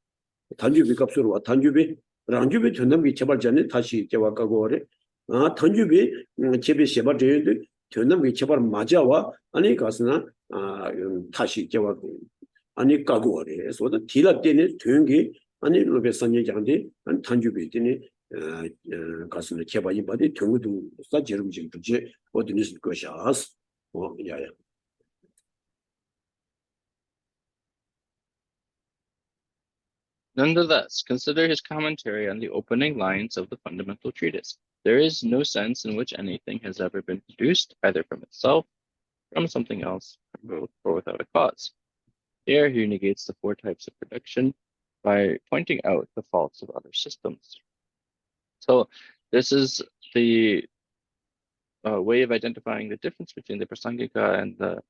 단주비 값으로 와 단주비 랑주비 전남기 개발자네 다시 개와 가고 그래 단주비 개비 개발자인데 전남기 개발 맞아와 아니 가서나 다시 개와 아니 가고 그래 그래서 딜라 때문에 되게 아니 로베산이 장데 안 단주비 때문에 가슴을 개발이 받이 경우도 사지름지 그지 어디 있을 것이야. 야야. Nonetheless, consider his commentary on the opening lines of the fundamental treatise. There is no sense in which anything has ever been produced, either from itself, from something else, or without a cause. Here he negates the four types of production by pointing out the faults of other systems. So this is the way of identifying the difference between the Prasangika and the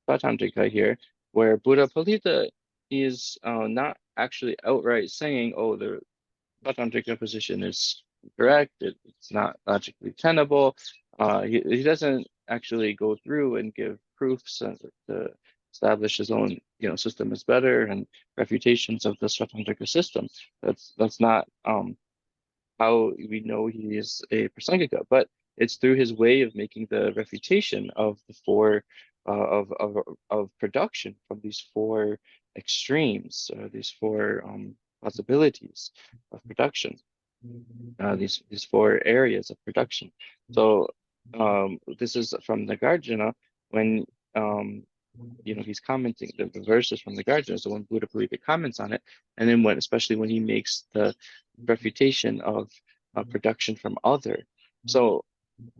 Patanjika here, where Buddha Palita is not actually outright saying, oh, the Svatantrika position is correct, it's not logically tenable. He doesn't actually go through and give proofs to establish his own system is better and refutations of the Svatantrika system. That's not how we know he is a Prasangika, but it's through his way of making the refutation of the four of production from these four extremes, these four possibilities of production, these four areas of production. So this is from the Nagarjuna when he's commenting the verses from the Nagarjuna. So when Buddha Palitta comments on it, and then especially when he makes the refutation of production from other. So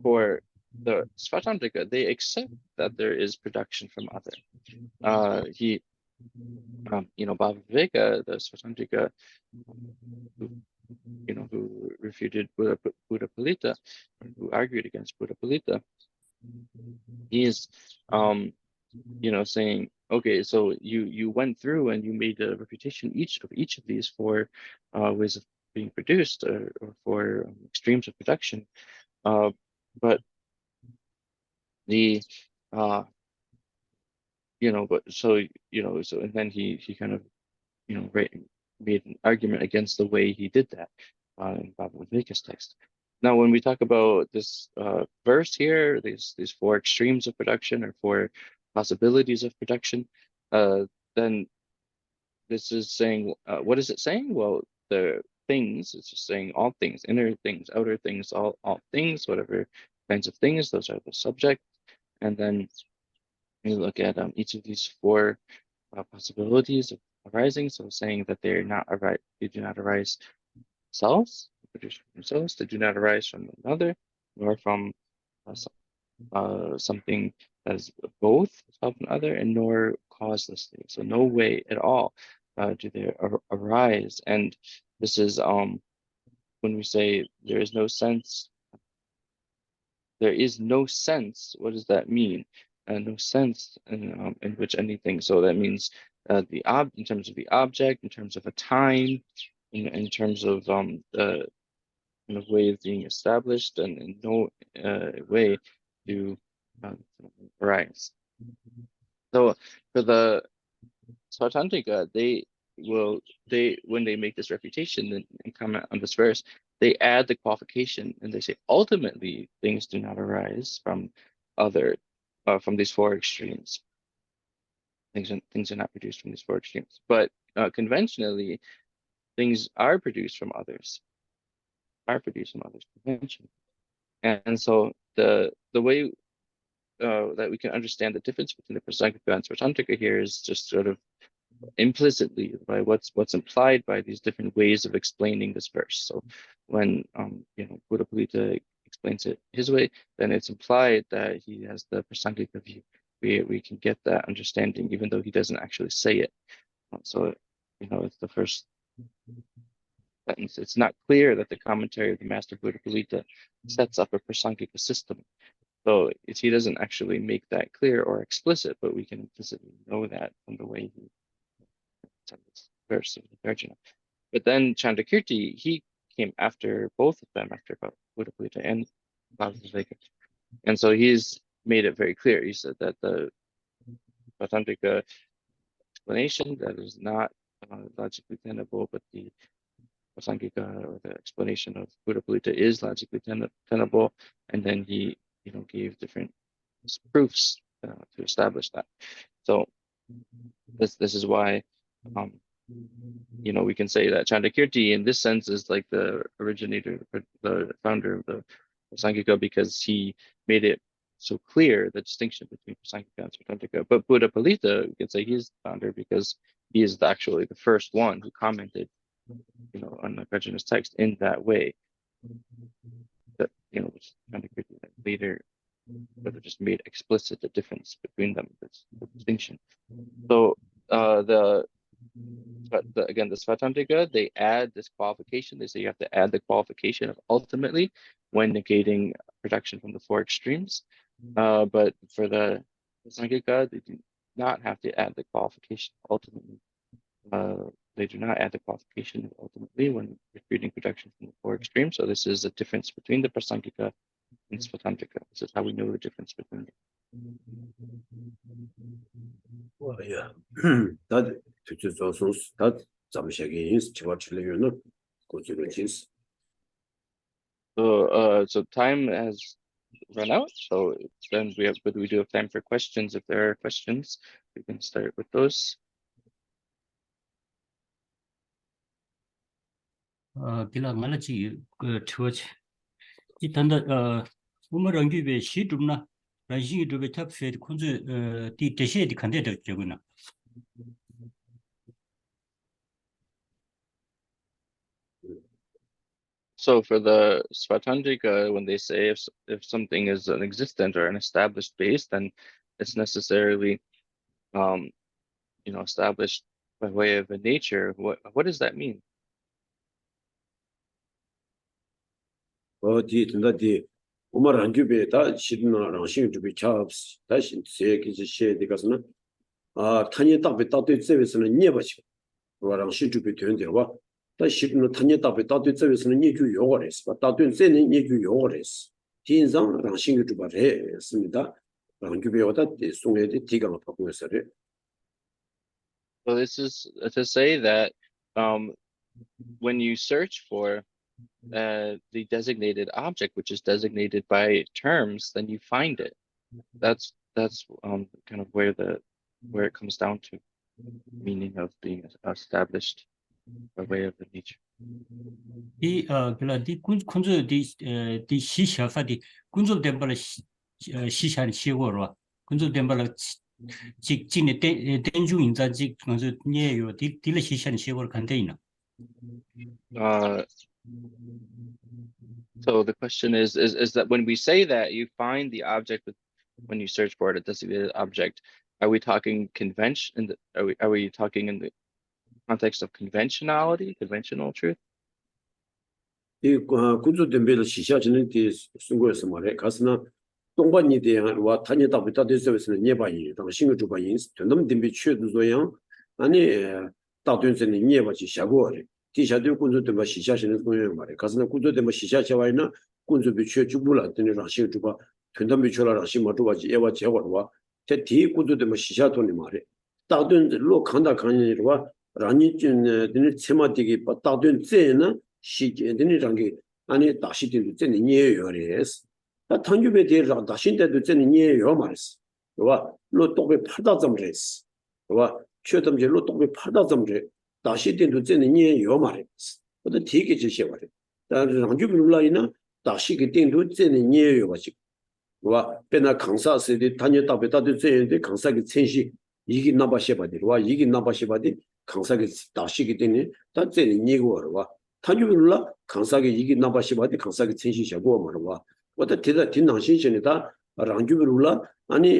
for the Svatantrika, they accept that there is production from other. Bhava Viveka, the Svatantrika, who refuted Buddha Palitta, who argued against Buddha Palitta, he is saying, okay, so you went through and you made a refutation of each of these four ways of being produced or for extremes of production, but the but so and then he kind of made an argument against the way he did that in Bhava Viveka's text. Now, when we talk about this verse here, these four extremes of production or four possibilities of production, then this is saying, what is it saying? Well, the things, it's just saying all things, inner things, outer things, all things, whatever kinds of things, those are the subject. And then we look at each of these four possibilities of arising. So saying that they do not arise themselves, produce from themselves, they do not arise from another, nor from something as both self and other, and nor causelessly. So no way at all do they arise. And this is when we say there is no sense. There is no sense. What does that mean? No sense in which anything. So that means in terms of the object, in terms of a time, in terms of the kind of way of being established, and in no way to arise. So for the Svatantrika, when they make this refutation and comment on this verse, they add the qualification and they say ultimately things do not arise from from these four extremes. Things are not produced from these four extremes, but conventionally things are produced from others. Conventionally, and so the way that we can understand the difference between the Prasangika and Svatantrika here is just sort of implicitly by what's implied by these different ways of explaining this verse. So when Buddha Palitta explains it his way, then it's implied that he has the Prasangika view. We can get that understanding even though he doesn't actually say it. So it's the first sentence. It's not clear that the commentary of the Master Buddha Palitta sets up a Prasangika system. So he doesn't actually make that clear or explicit, but we can implicitly know that from the way he said this verse of the Arjuna. But then Chandakirti, he came after both of them, after Buddha Palitta and Bhava Viveka. And so he's made it very clear. He said that the Svatantrika explanation that is not logically tenable, but the Prasangika or the explanation of Buddha Palitta is logically tenable. And then he gave different proofs to establish that. So this is why we can say that Chandakirti in this sense is like the originator, the founder of the Prasangika, because he made it so clear the distinction between Prasangika and Svatantrika. But Buddha Palitta, we can say he's the founder because he is actually the first one who commented on the Nagarjuna's text in that way. That which Chandakirti later sort of just made explicit the difference between them, the distinction. So again, the Svatantrika, they add this qualification. They say you have to add the qualification of ultimately when negating production from the four extremes. But for the Prasangika, they do not have to add the qualification ultimately. they do not add the qualification ultimately when refuting projection from the four extremes. So this is a difference between the Prasangika and Svatantrika. This is how we know the difference between them. Well, yeah. That is also that Zamshagins, Chivachilian, Cochilogis. So time has run out. So then but we do have time for questions. If there are questions, we can start with those. Bila ngalachi chuach. Itanda umarangyu shi dumna ranjing dube tap fed kunzu di deshe di kande da jaguna. So for the Svatandrika, when they say if something is an existent or an established base, then it's necessarily established by way of a nature. What does that mean? The Umarangube, that Shidna, Ranging to be chaps, that she said, because Tanya Tabi Tatu service and a nearby. Ranging to be turned there. That Shidna Tanya Tabi Tatu service and a near to yours, but Tatu sending near to yours. Teens on Ranging to Bare, Smita, Rangube, that is soon a Tigan of Papuasare. So this is to say that when you search for the designated object, which is designated by terms, then you find it. That's kind of where it comes down to meaning of being established by way of the nature. Di bila di kunzu di shisha fa di kunzu dembala shisha ni shiworo kunzu dembala jik jine denju inza jik kunzu nye yo di la shisha ni shiworo kandeina. So the question is that when we say that you find the object when you search for it, a designated object, are we talking convention? Are we talking in the context of conventionality, conventional truth? 이 구조 덴벨 시샤지는 디 순고에서 말해 가스나 동반이 대한 타니다 부터 대서에서는 예바이 당신 그 주바인 전담 덴비 취도소양 아니 다든지는 예바지 샤고리 디샤도 구조 덴바 시샤시는 소용 말해 가스나 구조 덴바 시샤샤와이나 구조 비취 주불라 되는 라시 주바 전담 비취라 라시 마주바지 예바 제거와 제디 구조 덴바 시샤도니 말해 다든지 로 칸다 칸이와 라니진 되는 체마디기 다든지는 시제되는 장기 안에 다시 되는 전에 예요레스 나 탄주베 대라 다신데도 전에 예요 말스 와 로또베 파다 점레스 와 최점제 로또베 파다 점제 다시 되는 전에 예요 말스 어떤 되게 지시 말해 다른 장주비 놀라이나 다시 그 된도 전에 예요 가지 와 배나 강사세디 다녀다베 다도 전에 강사기 천시 이기 나바시바디 와 이기 나바시바디 강사기 다시기 되니 다 전에 예고 와 타주빌라 강사게 이기 나바시바디 강사게 천시샤고 말와 어때 대다 딘낭신신이다 랑주빌라 아니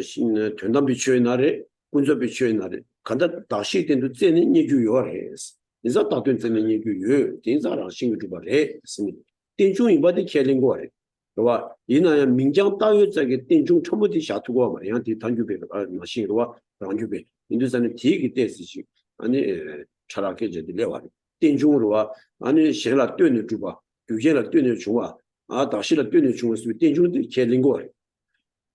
신 된담 비추의 날에 군조 비추의 날에 간다 다시 된도 째는 얘기요레스 이자 다된 째는 얘기요 딘자랑 신규주바레 있습니다 딘중이 바디 켈링고레 와 이나야 민장 따요자게 딘중 처음부터 샤투고 말이야 디 단주베 마신과 랑주베 인도산의 디기 때스시 아니 차라게 제들레와 딘중으로와 아니 셰라 뛰는 주바 유제라 뛰는 주와 다시라 뛰는 주스 딘중도 켈링고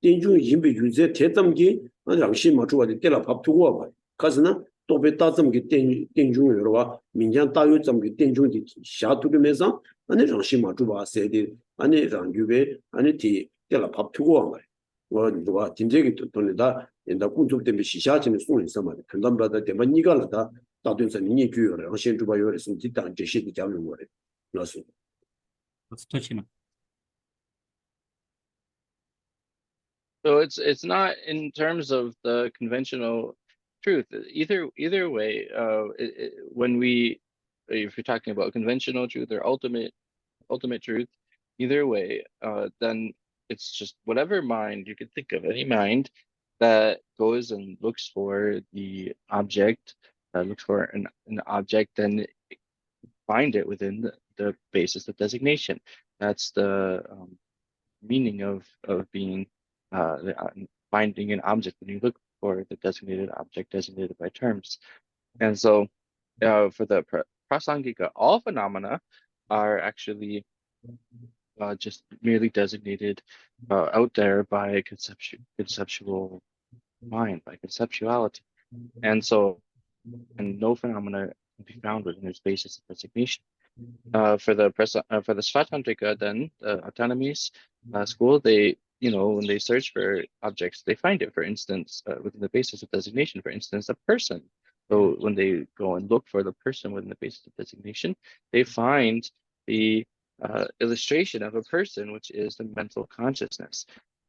딘중 임베 유제 대담기 랑시 마주와데 때라 밥투고 봐 가스나 또베 따점기 딘중으로와 민장 따요점기 딘중디 샤투르면서 아니 랑시 마주와 세디 아니 랑유베 아니 디 때라 밥투고 봐 누가 진재기 돈이다 인다 군족 때문에 시샤지는 소리 있어만 근담바다 때문에 니가라다 다든지 니니 규요를 어신 주바 요래서 뒷단 제시디 잡는 거래. 그래서 스토치나. So it's not in terms of the conventional truth. Either way, when if you're talking about conventional truth or ultimate truth, either way, then it's just whatever mind you could think of, any mind that goes and looks for the object, looks for an object, and find it within the basis of designation. That's the meaning of being finding an object when you look for the designated object designated by terms. And so for the prasangika, all phenomena are actually just merely designated out there by conceptual mind, by conceptuality. And so, and no phenomena can be found within its basis of designation. For the Svatantrika, then the autonomous school, they, when they search for objects, they find it. For instance, within the basis of designation, for instance, a person. So when they go and look for the person within the basis of designation, they find the illustration of a person, which is the mental consciousness.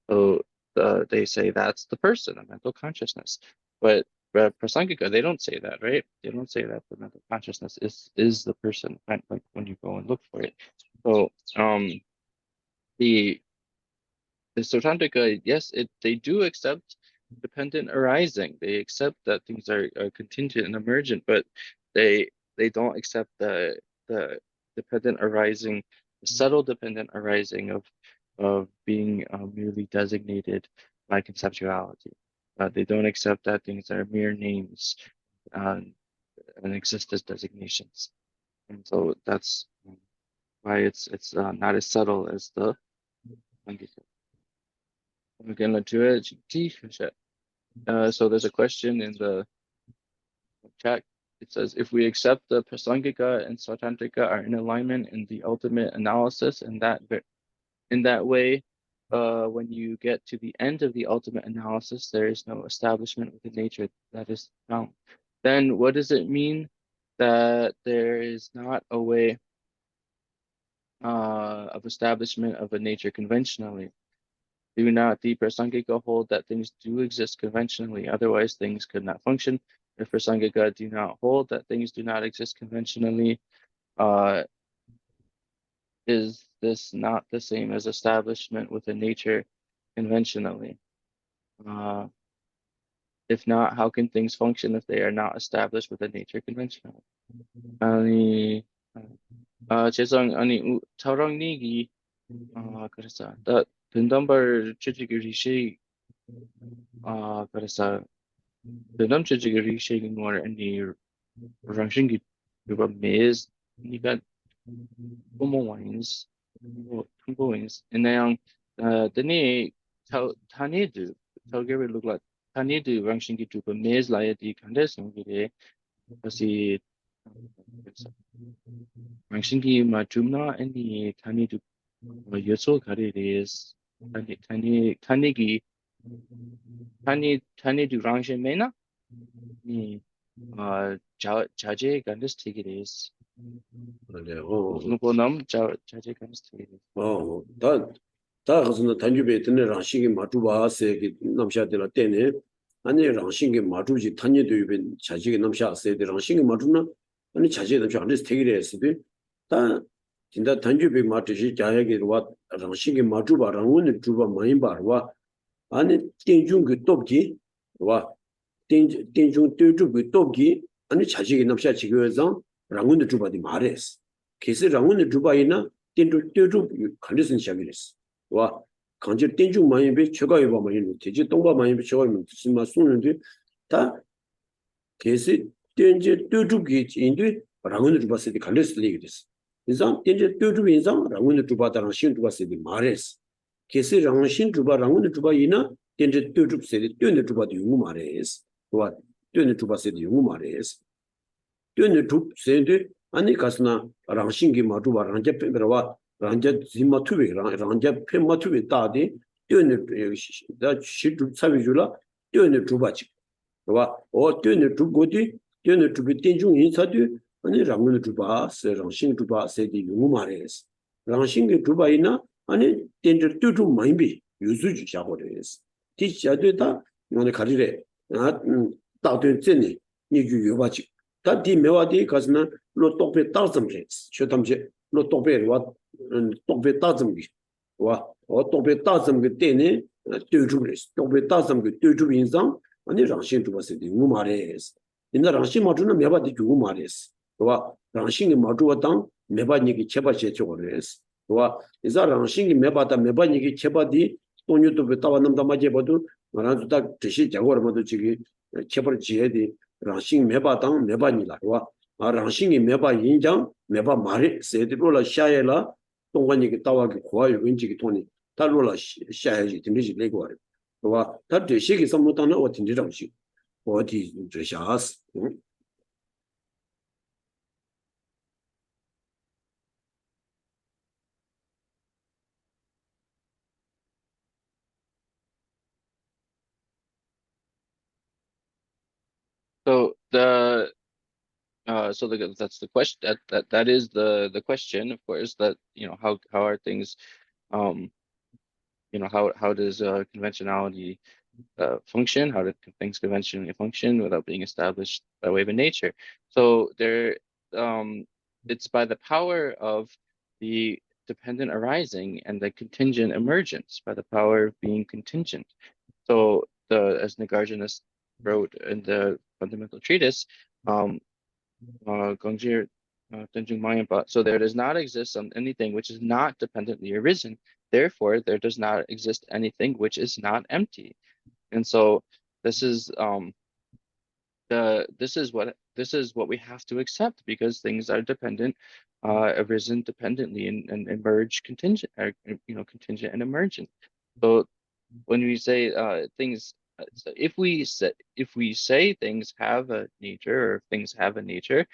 So they say that's the person, a mental consciousness. But Prasangika, they don't say that, right? They don't say that the mental consciousness is the person, like when you go and look for it. So the Sotantrika, yes, they do accept dependent arising. They accept that things are contingent and emergent, but they don't accept the dependent arising, the subtle dependent arising of being merely designated by conceptuality. They don't accept that things are mere names and exist as designations, and so that's why it's not as subtle as the Angika. So there's a question in the chat. It says, if we accept the Prasangika and Svatantrika are in alignment in the ultimate analysis, and in that way, when you get to the end of the ultimate analysis, there is no establishment with the nature that is found. Then what does it mean that there is not a way of establishment of a nature conventionally? Do not the Prasangika hold that things do exist conventionally, otherwise things could not function? If Prasangika do not hold that things do not exist conventionally, is this not the same as establishment with a nature conventionally? If not, how can things function if they are not established with a nature conventionally? 아니, 아니, 저랑니기, 그래서, 된담발 취직이 리시, 그래서, 된담 취직이 리시기 more any ranking über Maze, 니가, wines, and then, the Tanidu, Talgary look like Tanidu ranking to a Maze like the Candace, kasi ranking Majumna and the Tanidu Yoso Karides, Tanigi, Tanidu ranking Mena, ni Jaje Candace take it is. 누구놈 자제 감스트리. 다 가서는 단주배 드는 라시기 마주바세기 남샤들 때네. 아니 라시기 마주지 단위도 입은 자지기 남샤세들 라시기 마주나 아니 자제 남샤 안에서 되기래스비. 다 진짜 단주배 마주지 자야기와 라시기 마주바랑은 주바 많이 바와. 아니 땡중 그 똑기 와 땡중 땡중 그 똑기 아니 자지기 남샤 지교에서 랑운의 주바디 말했어. 그래서 랑운의 주바이나 땡주 컨디션 시작이랬어. 와 강제 땡주 많이 배 최가에 봐 많이 되지 동바 많이 배 최가에 무슨 쏘는데 다 그래서 땡주 땡주기 인도 랑운의 주바세디 컨디션 얘기됐어. 인상 땡주 땡주 인상 랑운의 주바다랑 신 주바세디 말했어. 그래서 랑신 주바 랑운의 주바이나 땡주 땡주세디 땡의 주바디 용어 말했어. 와 땡의 주바세디 용어 말했어. 땡의 주세디 아니 가스나 랑신기 마주바 랑제 ペンベラ와 랑제 지마투베 랑제 ペン마투베 따디 땡의 다 시주 사비줄라 땡의 주바지 와 땡의 주고디 땡의 주비 땡중 인사디 아니 랑의 주바 세 랑신 주바 세디 용어 말했어. 랑신기 주바이나 아니 땡의 땡주 마임비 유수주 자고래스 디자되다 오늘 가리래 다된 전에 니주 요바지 다디 메와디 가스나 로 똑베 따점레스 쇼탐제 로 똑베와 똑베 따점기 와 똑베 따점기 때네 떼주레스 똑베 따점기 떼주 인상 아니 랑신 주바세디 우마레스 인다 랑신 마주나 메바디 주고 마레스 와 랑신이 마주와 당 메바니기 제바제 저거레스 와 이자 랑신이 메바다 메바니기 제바디 돈유도 따와 남다 마제 봐도 말아도 딱 드시 작업을 모두 지기 제벌 지해디 랑신 메바당 메바니라 와 랑싱이 매바 인장 매바 말이 세드로라 샤야라 동관이 따와기 고아요 은지기 돈이 달로라 샤야지 등리지 내고 와요. 와 다들 시기 선무단은 어딘지 정식 어디 저샤스 So that's the question. That is the question, of course. That how are things, how does conventionality function? How do things conventionally function without being established by way of nature? So it's by the power of the dependent arising and the contingent emergence, by the power of being contingent. So as Nagarjuna wrote in the fundamental treatise, Gongjir Tenjung Mayampa, so there does not exist anything which is not dependently arisen. Therefore, there does not exist anything which is not empty. And so this is this is what we have to accept, because things are dependent, arisen dependently and emerge contingent, contingent and emergent. So when we say things, so if we say things have a nature, or things have a nature,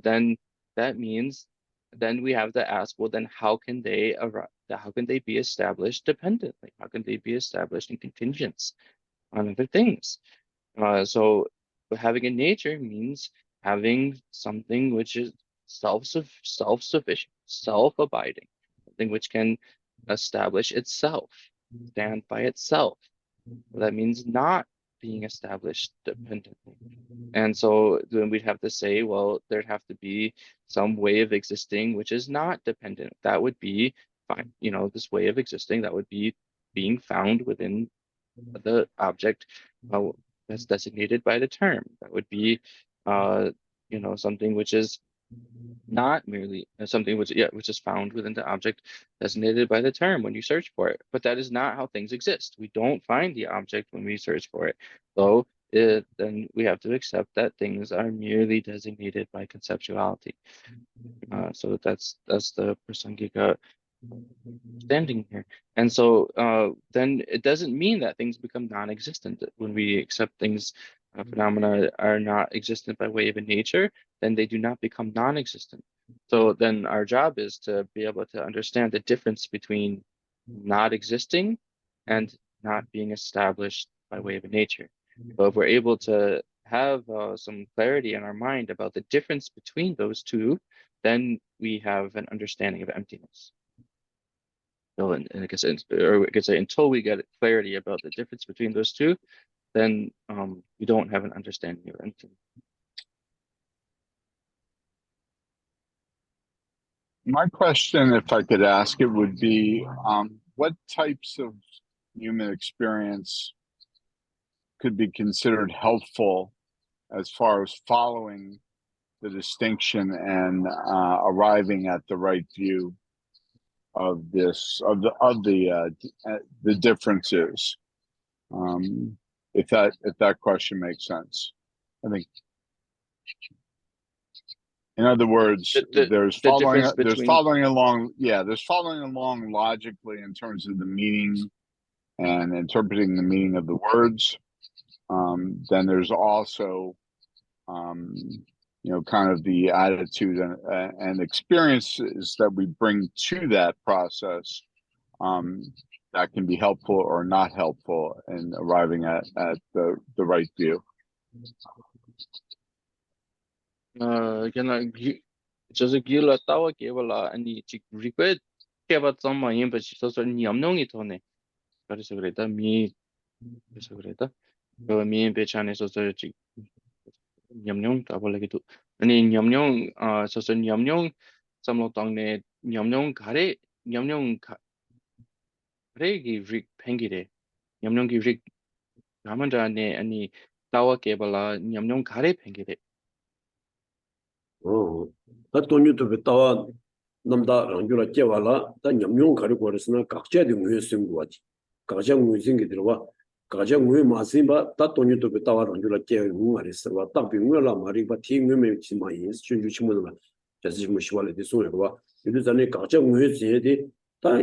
then that means then we have to ask, well, then how can they be established dependently? How can they be established in contingents on other things? So having a nature means having something which is self-sufficient, self-abiding, something which can establish itself, stand by itself. That means not being established dependently. And so then we'd have to say, well, there'd have to be some way of existing which is not dependent. That would be fine. This way of existing, that would be being found within the object that's designated by the term. That would be, something which is not merely something which is found within the object designated by the term when you search for it. But that is not how things exist. We don't find the object when we search for it. So then we have to accept that things are merely designated by conceptuality. So that's the Prasangika standing here. And so then it doesn't mean that things become non-existent. When we accept things, phenomena are not existent by way of a nature, then they do not become non-existent. So then our job is to be able to understand the difference between not existing and not being established by way of a nature. So if we're able to have some clarity in our mind about the difference between those two, then we have an understanding of emptiness. So, and I guess, or I could say, until we get clarity about the difference between those two, then we don't have an understanding of emptiness. My question, if I could ask it, would be, what types of human experience could be considered helpful as far as following the distinction and arriving at the right view of the differences? If that question makes sense, I think. In other words, there's following along logically in terms of the meaning and interpreting the meaning of the words. Then there's also, kind of the attitude and experiences that we bring to that process that can be helpful or not helpful in arriving at the right view.就是gila tawa kewala ani chik request keba tsama yimba so nyamnong itone 그래서 그랬다 그래서 그랬다 그 미인배 찬에 so chik nyamnong tabol기도 아니 nyamnong so nyamnong samlo tangне nyamnong 가래 가래기 릭 팽기래 nyamnong기 릭 가만다네 아니 tawa kebala nyamnong 가래 팽기래 다 돈유도 따와 남다 랑교라 제와라 다 냠용 가리고 그랬으나 각자의 뇌 생고하지 각자 뇌 생기 들어와 가자 뭐 마심바 다 돈이도 비타와 런줄라 게 응아리스와 딱 비응을라 마리바 팀메 치마이 준주 치모도 자지 뭐 시발에 대소여와 이들 전에 가자 뭐에 제데 다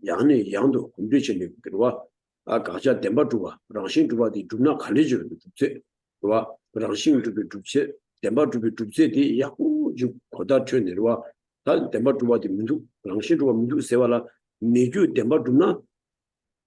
양의 양도 군대체니 그와 아 가자 덴바주와 랑신 주바디 주나 칼리죠 주체 그와 랑신 주비 주체 덴바주비 주체디 야고 주 고다 트네와 다 덴바주바디 민두 랑신 주바 민두 세와라 내주 덴바주나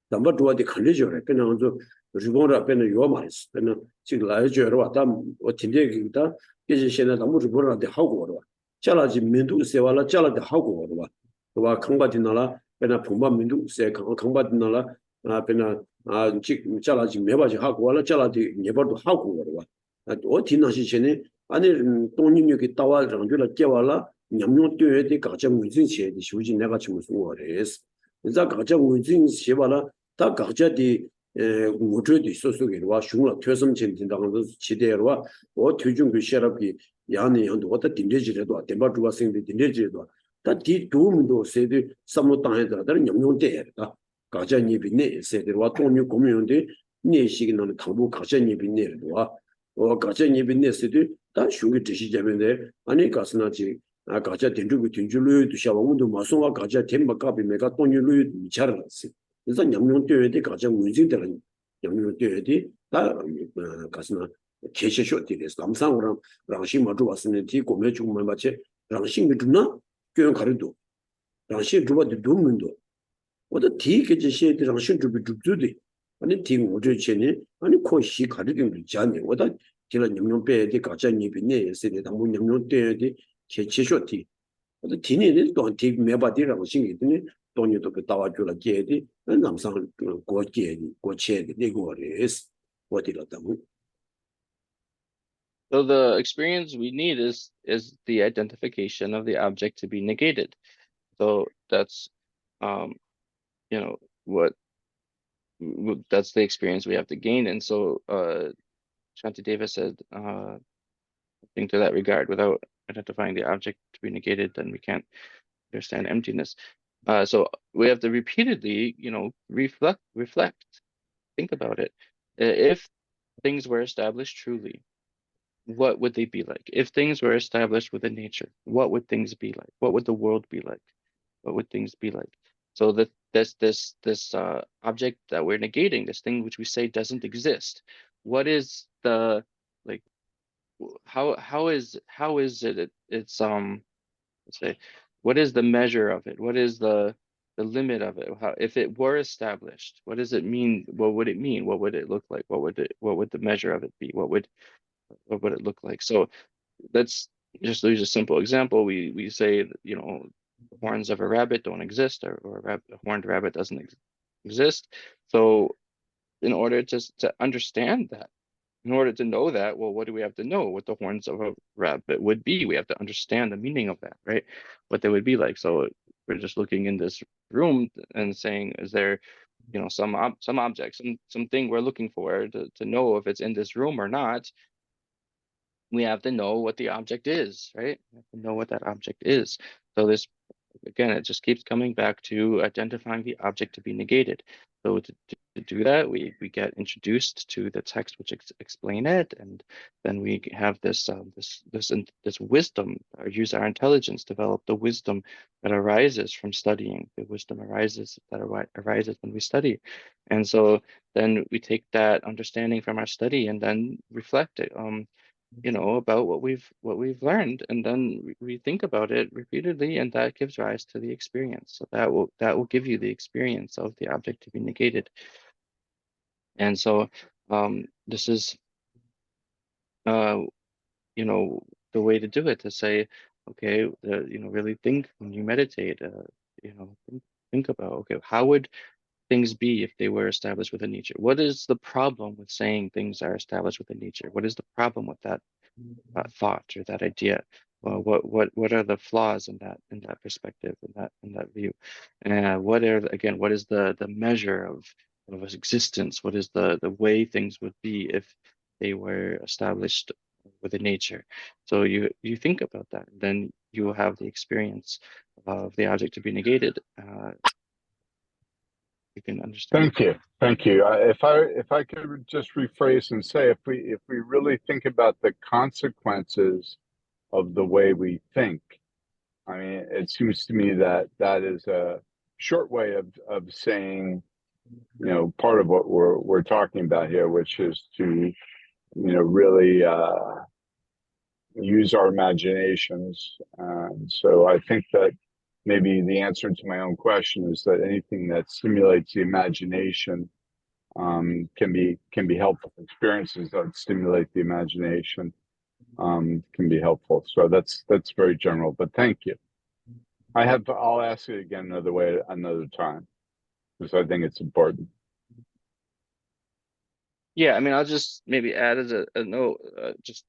담바 두어디 칼리죠래 그냥 저 리본라 배는 요마스 배는 지금 라이저로 왔다 어딘데기다 이제现在 너무 리본라데 하고 그러 잘라지 민두 세와라 잘라데 하고 그러 와 강바디나라 배나 풍바 민두 세 강바디나라 아 배나 아 지금 잘라지 매바지 하고 와라 잘라디 예버도 하고 그러 어디나시 전에 아니 돈님이 따와 정주라 깨와라 냠뇨 뛰어야 가자 무슨 시에디 쇼지 내가 지금 소어레스 이제 가자 무슨 시바라 다 각자디 우주디 소속이와 흉라 퇴섬 진진당도 지대로와 어 퇴중 그 셔럽이 야니 한도 어디 딘데지래도 덴바 주와생데 딘데지래도 다디 도움도 세데 삼로 땅에다들 영용대다 가자니 비네 세데와 돈이 고민인데 내시기는 당부 가자니 비네도와 어 가자니 비네 세데 다 흉이 드시자면데 아니 가스나지 아 가자 딘주고 딘줄로도 샤왕도 마송와 가자 덴바까비 메가 돈이 루이 미차르스 그래서 양용되어야 가장 문제들은 양용되어야 다 가스나 개셔쇼티에서 남상으로 랑신 마주 왔으면 뒤 고매 중만 맞지 랑신 주나 교연 가르도 랑신 주바도 도문도 어디 뒤게 제시에 랑신 주비 주주디 아니 뒤 오저 전에 아니 코시 가르딩도 있잖니 어디 뒤는 양용배에 가장 입이네 세대 당분 양용되어야 개셔쇼티 어디 뒤는 또뒤 매바디라고 생기더니 돈이도 그 따와줄라 게디 남상 고게디 고체디 네고레스 어디라다고 So the experience we need is the identification of the object to be negated. So that's you know that's the experience we have to gain. And so Shantideva said something to that regard, without identifying the object to be negated, then we can't understand emptiness. So we have to repeatedly, reflect, think about it. If things were established truly, what would they be like? If things were established within nature, what would things be like? What would the world be like? What would things be like? So that this object that we're negating, this thing which we say doesn't exist, what is the, like, how is it? It's let's say, what is the measure of it? What is the limit of it? How, if it were established, what does it mean? What would it mean? What would it look like? What would the measure of it be? What would it look like? So let's just use a simple example. We say that, the horns of a rabbit don't exist, or a horned rabbit doesn't exist. So in order to understand that, in order to know that, well, what do we have to know? What the horns of a rabbit would be? We have to understand the meaning of that, right? What they would be like. So we're just looking in this room and saying, is there, some object, something we're looking for to know if it's in this room or not? We have to know what the object is, right? We have to know what that object is. So this, again, it just keeps coming back to identifying the object to be negated. So to do that, we get introduced to the text which explain it, and then we have this wisdom, or use our intelligence, develop the wisdom that arises from studying. The wisdom arises when we study, and so then we take that understanding from our study and then reflect it. About what we've learned, and then we think about it repeatedly, and that gives rise to the experience. So that will give you the experience of the object to be negated. And so this is the way to do it, to say, okay, really think when you meditate, think about, okay, how would things be if they were established within nature? What is the problem with saying things are established within nature? What is the problem with that thought or that idea? What are the flaws in that perspective, in that view? And what is the measure of existence? What is the way things would be if they were established within nature? So you think about that, then you will have the experience of the object to be negated. you can understand. Thank you. If I could just rephrase and say, if we really think about the consequences of the way we think, I mean, it seems to me that that is a short way of saying, you know, part of what we're talking about here, which is to, you know, really use our imaginations. So I think that maybe the answer to my own question is that anything that stimulates the imagination can be helpful. Experiences that stimulate the imagination can be helpful. So that's very general, but thank you. I'll ask it again another way another time, because I think it's important. Yeah, I mean, I'll just maybe add as a note, just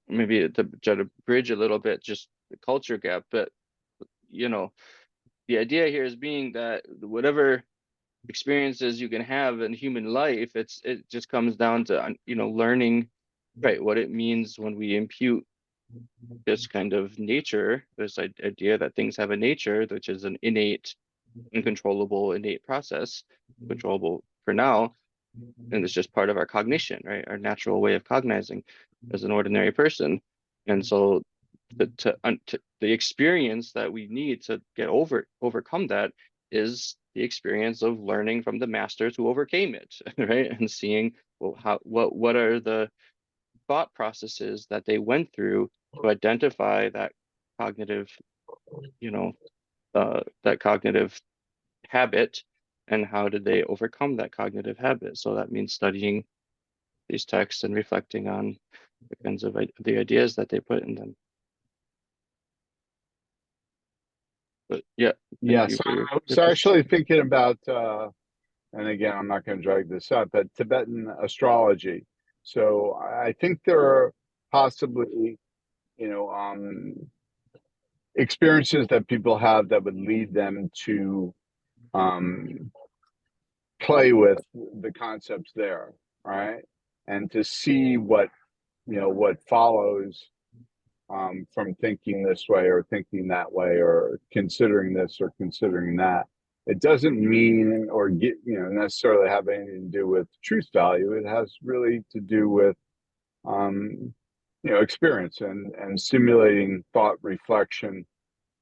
maybe to try to bridge a little bit, just the culture gap. But, you know, the idea here is being that whatever experiences you can have in human life, it just comes down to, you know, learning, right, what it means when we impute this kind of nature, this idea that things have a nature, which is an innate, uncontrollable, innate process, controllable for now, and it's just part of our cognition, right? Our natural way of cognizing as an ordinary person. And so the experience that we need to overcome that is the experience of learning from the masters who overcame it, right? And seeing, well, what are the thought processes that they went through to identify that cognitive, you know, that cognitive habit, and how did they overcome that cognitive habit? So that means studying these texts and reflecting on the kinds of the ideas that they put in them. But yeah, Yes, I was actually thinking about, and again, I'm not going to drag this up, but Tibetan astrology. So I think there are possibly, you know, experiences that people have that would lead them to play with the concepts there, right? And to see what, you know, what follows from thinking this way or thinking that way or considering this or considering that. It doesn't mean or get, you know, necessarily have anything to do with truth value. It has really to do with you know, experience and stimulating thought reflection.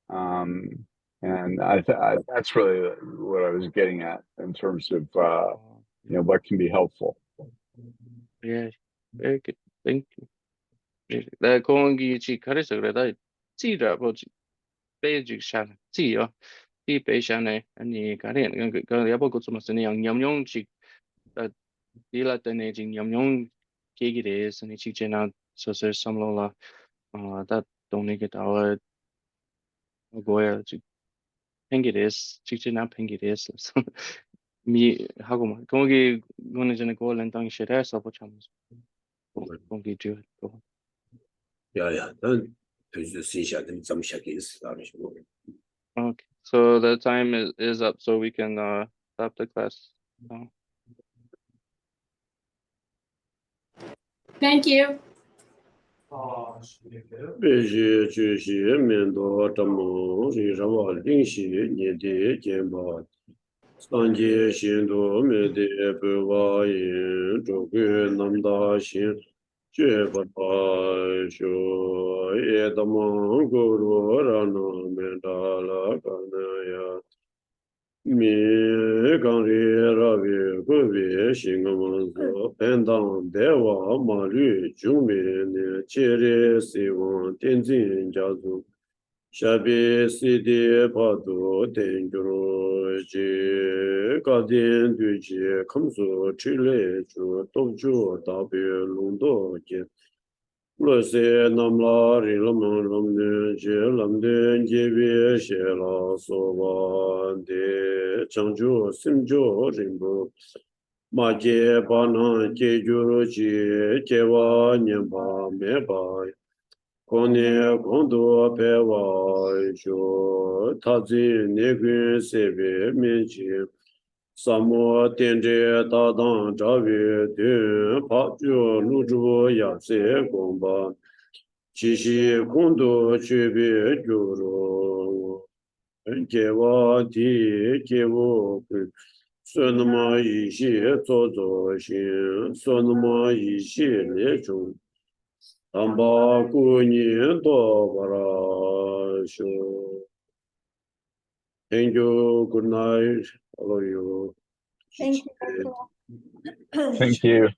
And that's really what I was getting at in terms of you know, what can be helpful. Yeah, very good. Thank you. 나 공기 지 가르쳐 그래 나 지라 뭐지 베이직 샤 지요 이 베이샤네 아니 가렌 그 야보 그 좀스네 양념용식 디라 때네 지 양념용 계기래서 니 직전에 소설 삼로라 다 동네게 다와 뭐야 지 팽기래서 직전에 팽기래서 미 하고 막 공기 거는 전에 고는 당시에서 보참 공기 주 야야, 난 그래서 신샤는 좀 시작했어. Okay, so the time is up, so we can stop the class now. Thank you. 必须举行面多这么是什么领袖年的简报，三届新都没得不瓦因，这个南大新绝不大说也他妈够多让我们打了个那样。米刚里拉比个别新个文字，本当代瓦马律中美呢，接连希望电竞家族，下边 CD 帕多电住及家电对接，控诉之类就都就大别弄到见。罗些南拉里拉蒙隆的杰朗的杰别谢拉索瓦的长久新久人不马杰巴南杰就杰瓦年巴没巴光年光多白瓦就他在那个设备面前。萨摩电车大当赵月的跑就入驻亚塞公巴，其实工作区别就说，结瓦地结瓦算那么一些做做心，算那么一些那种，俺把过年多把它修。Thank you. Good night. All of you. Thank you. Thank you.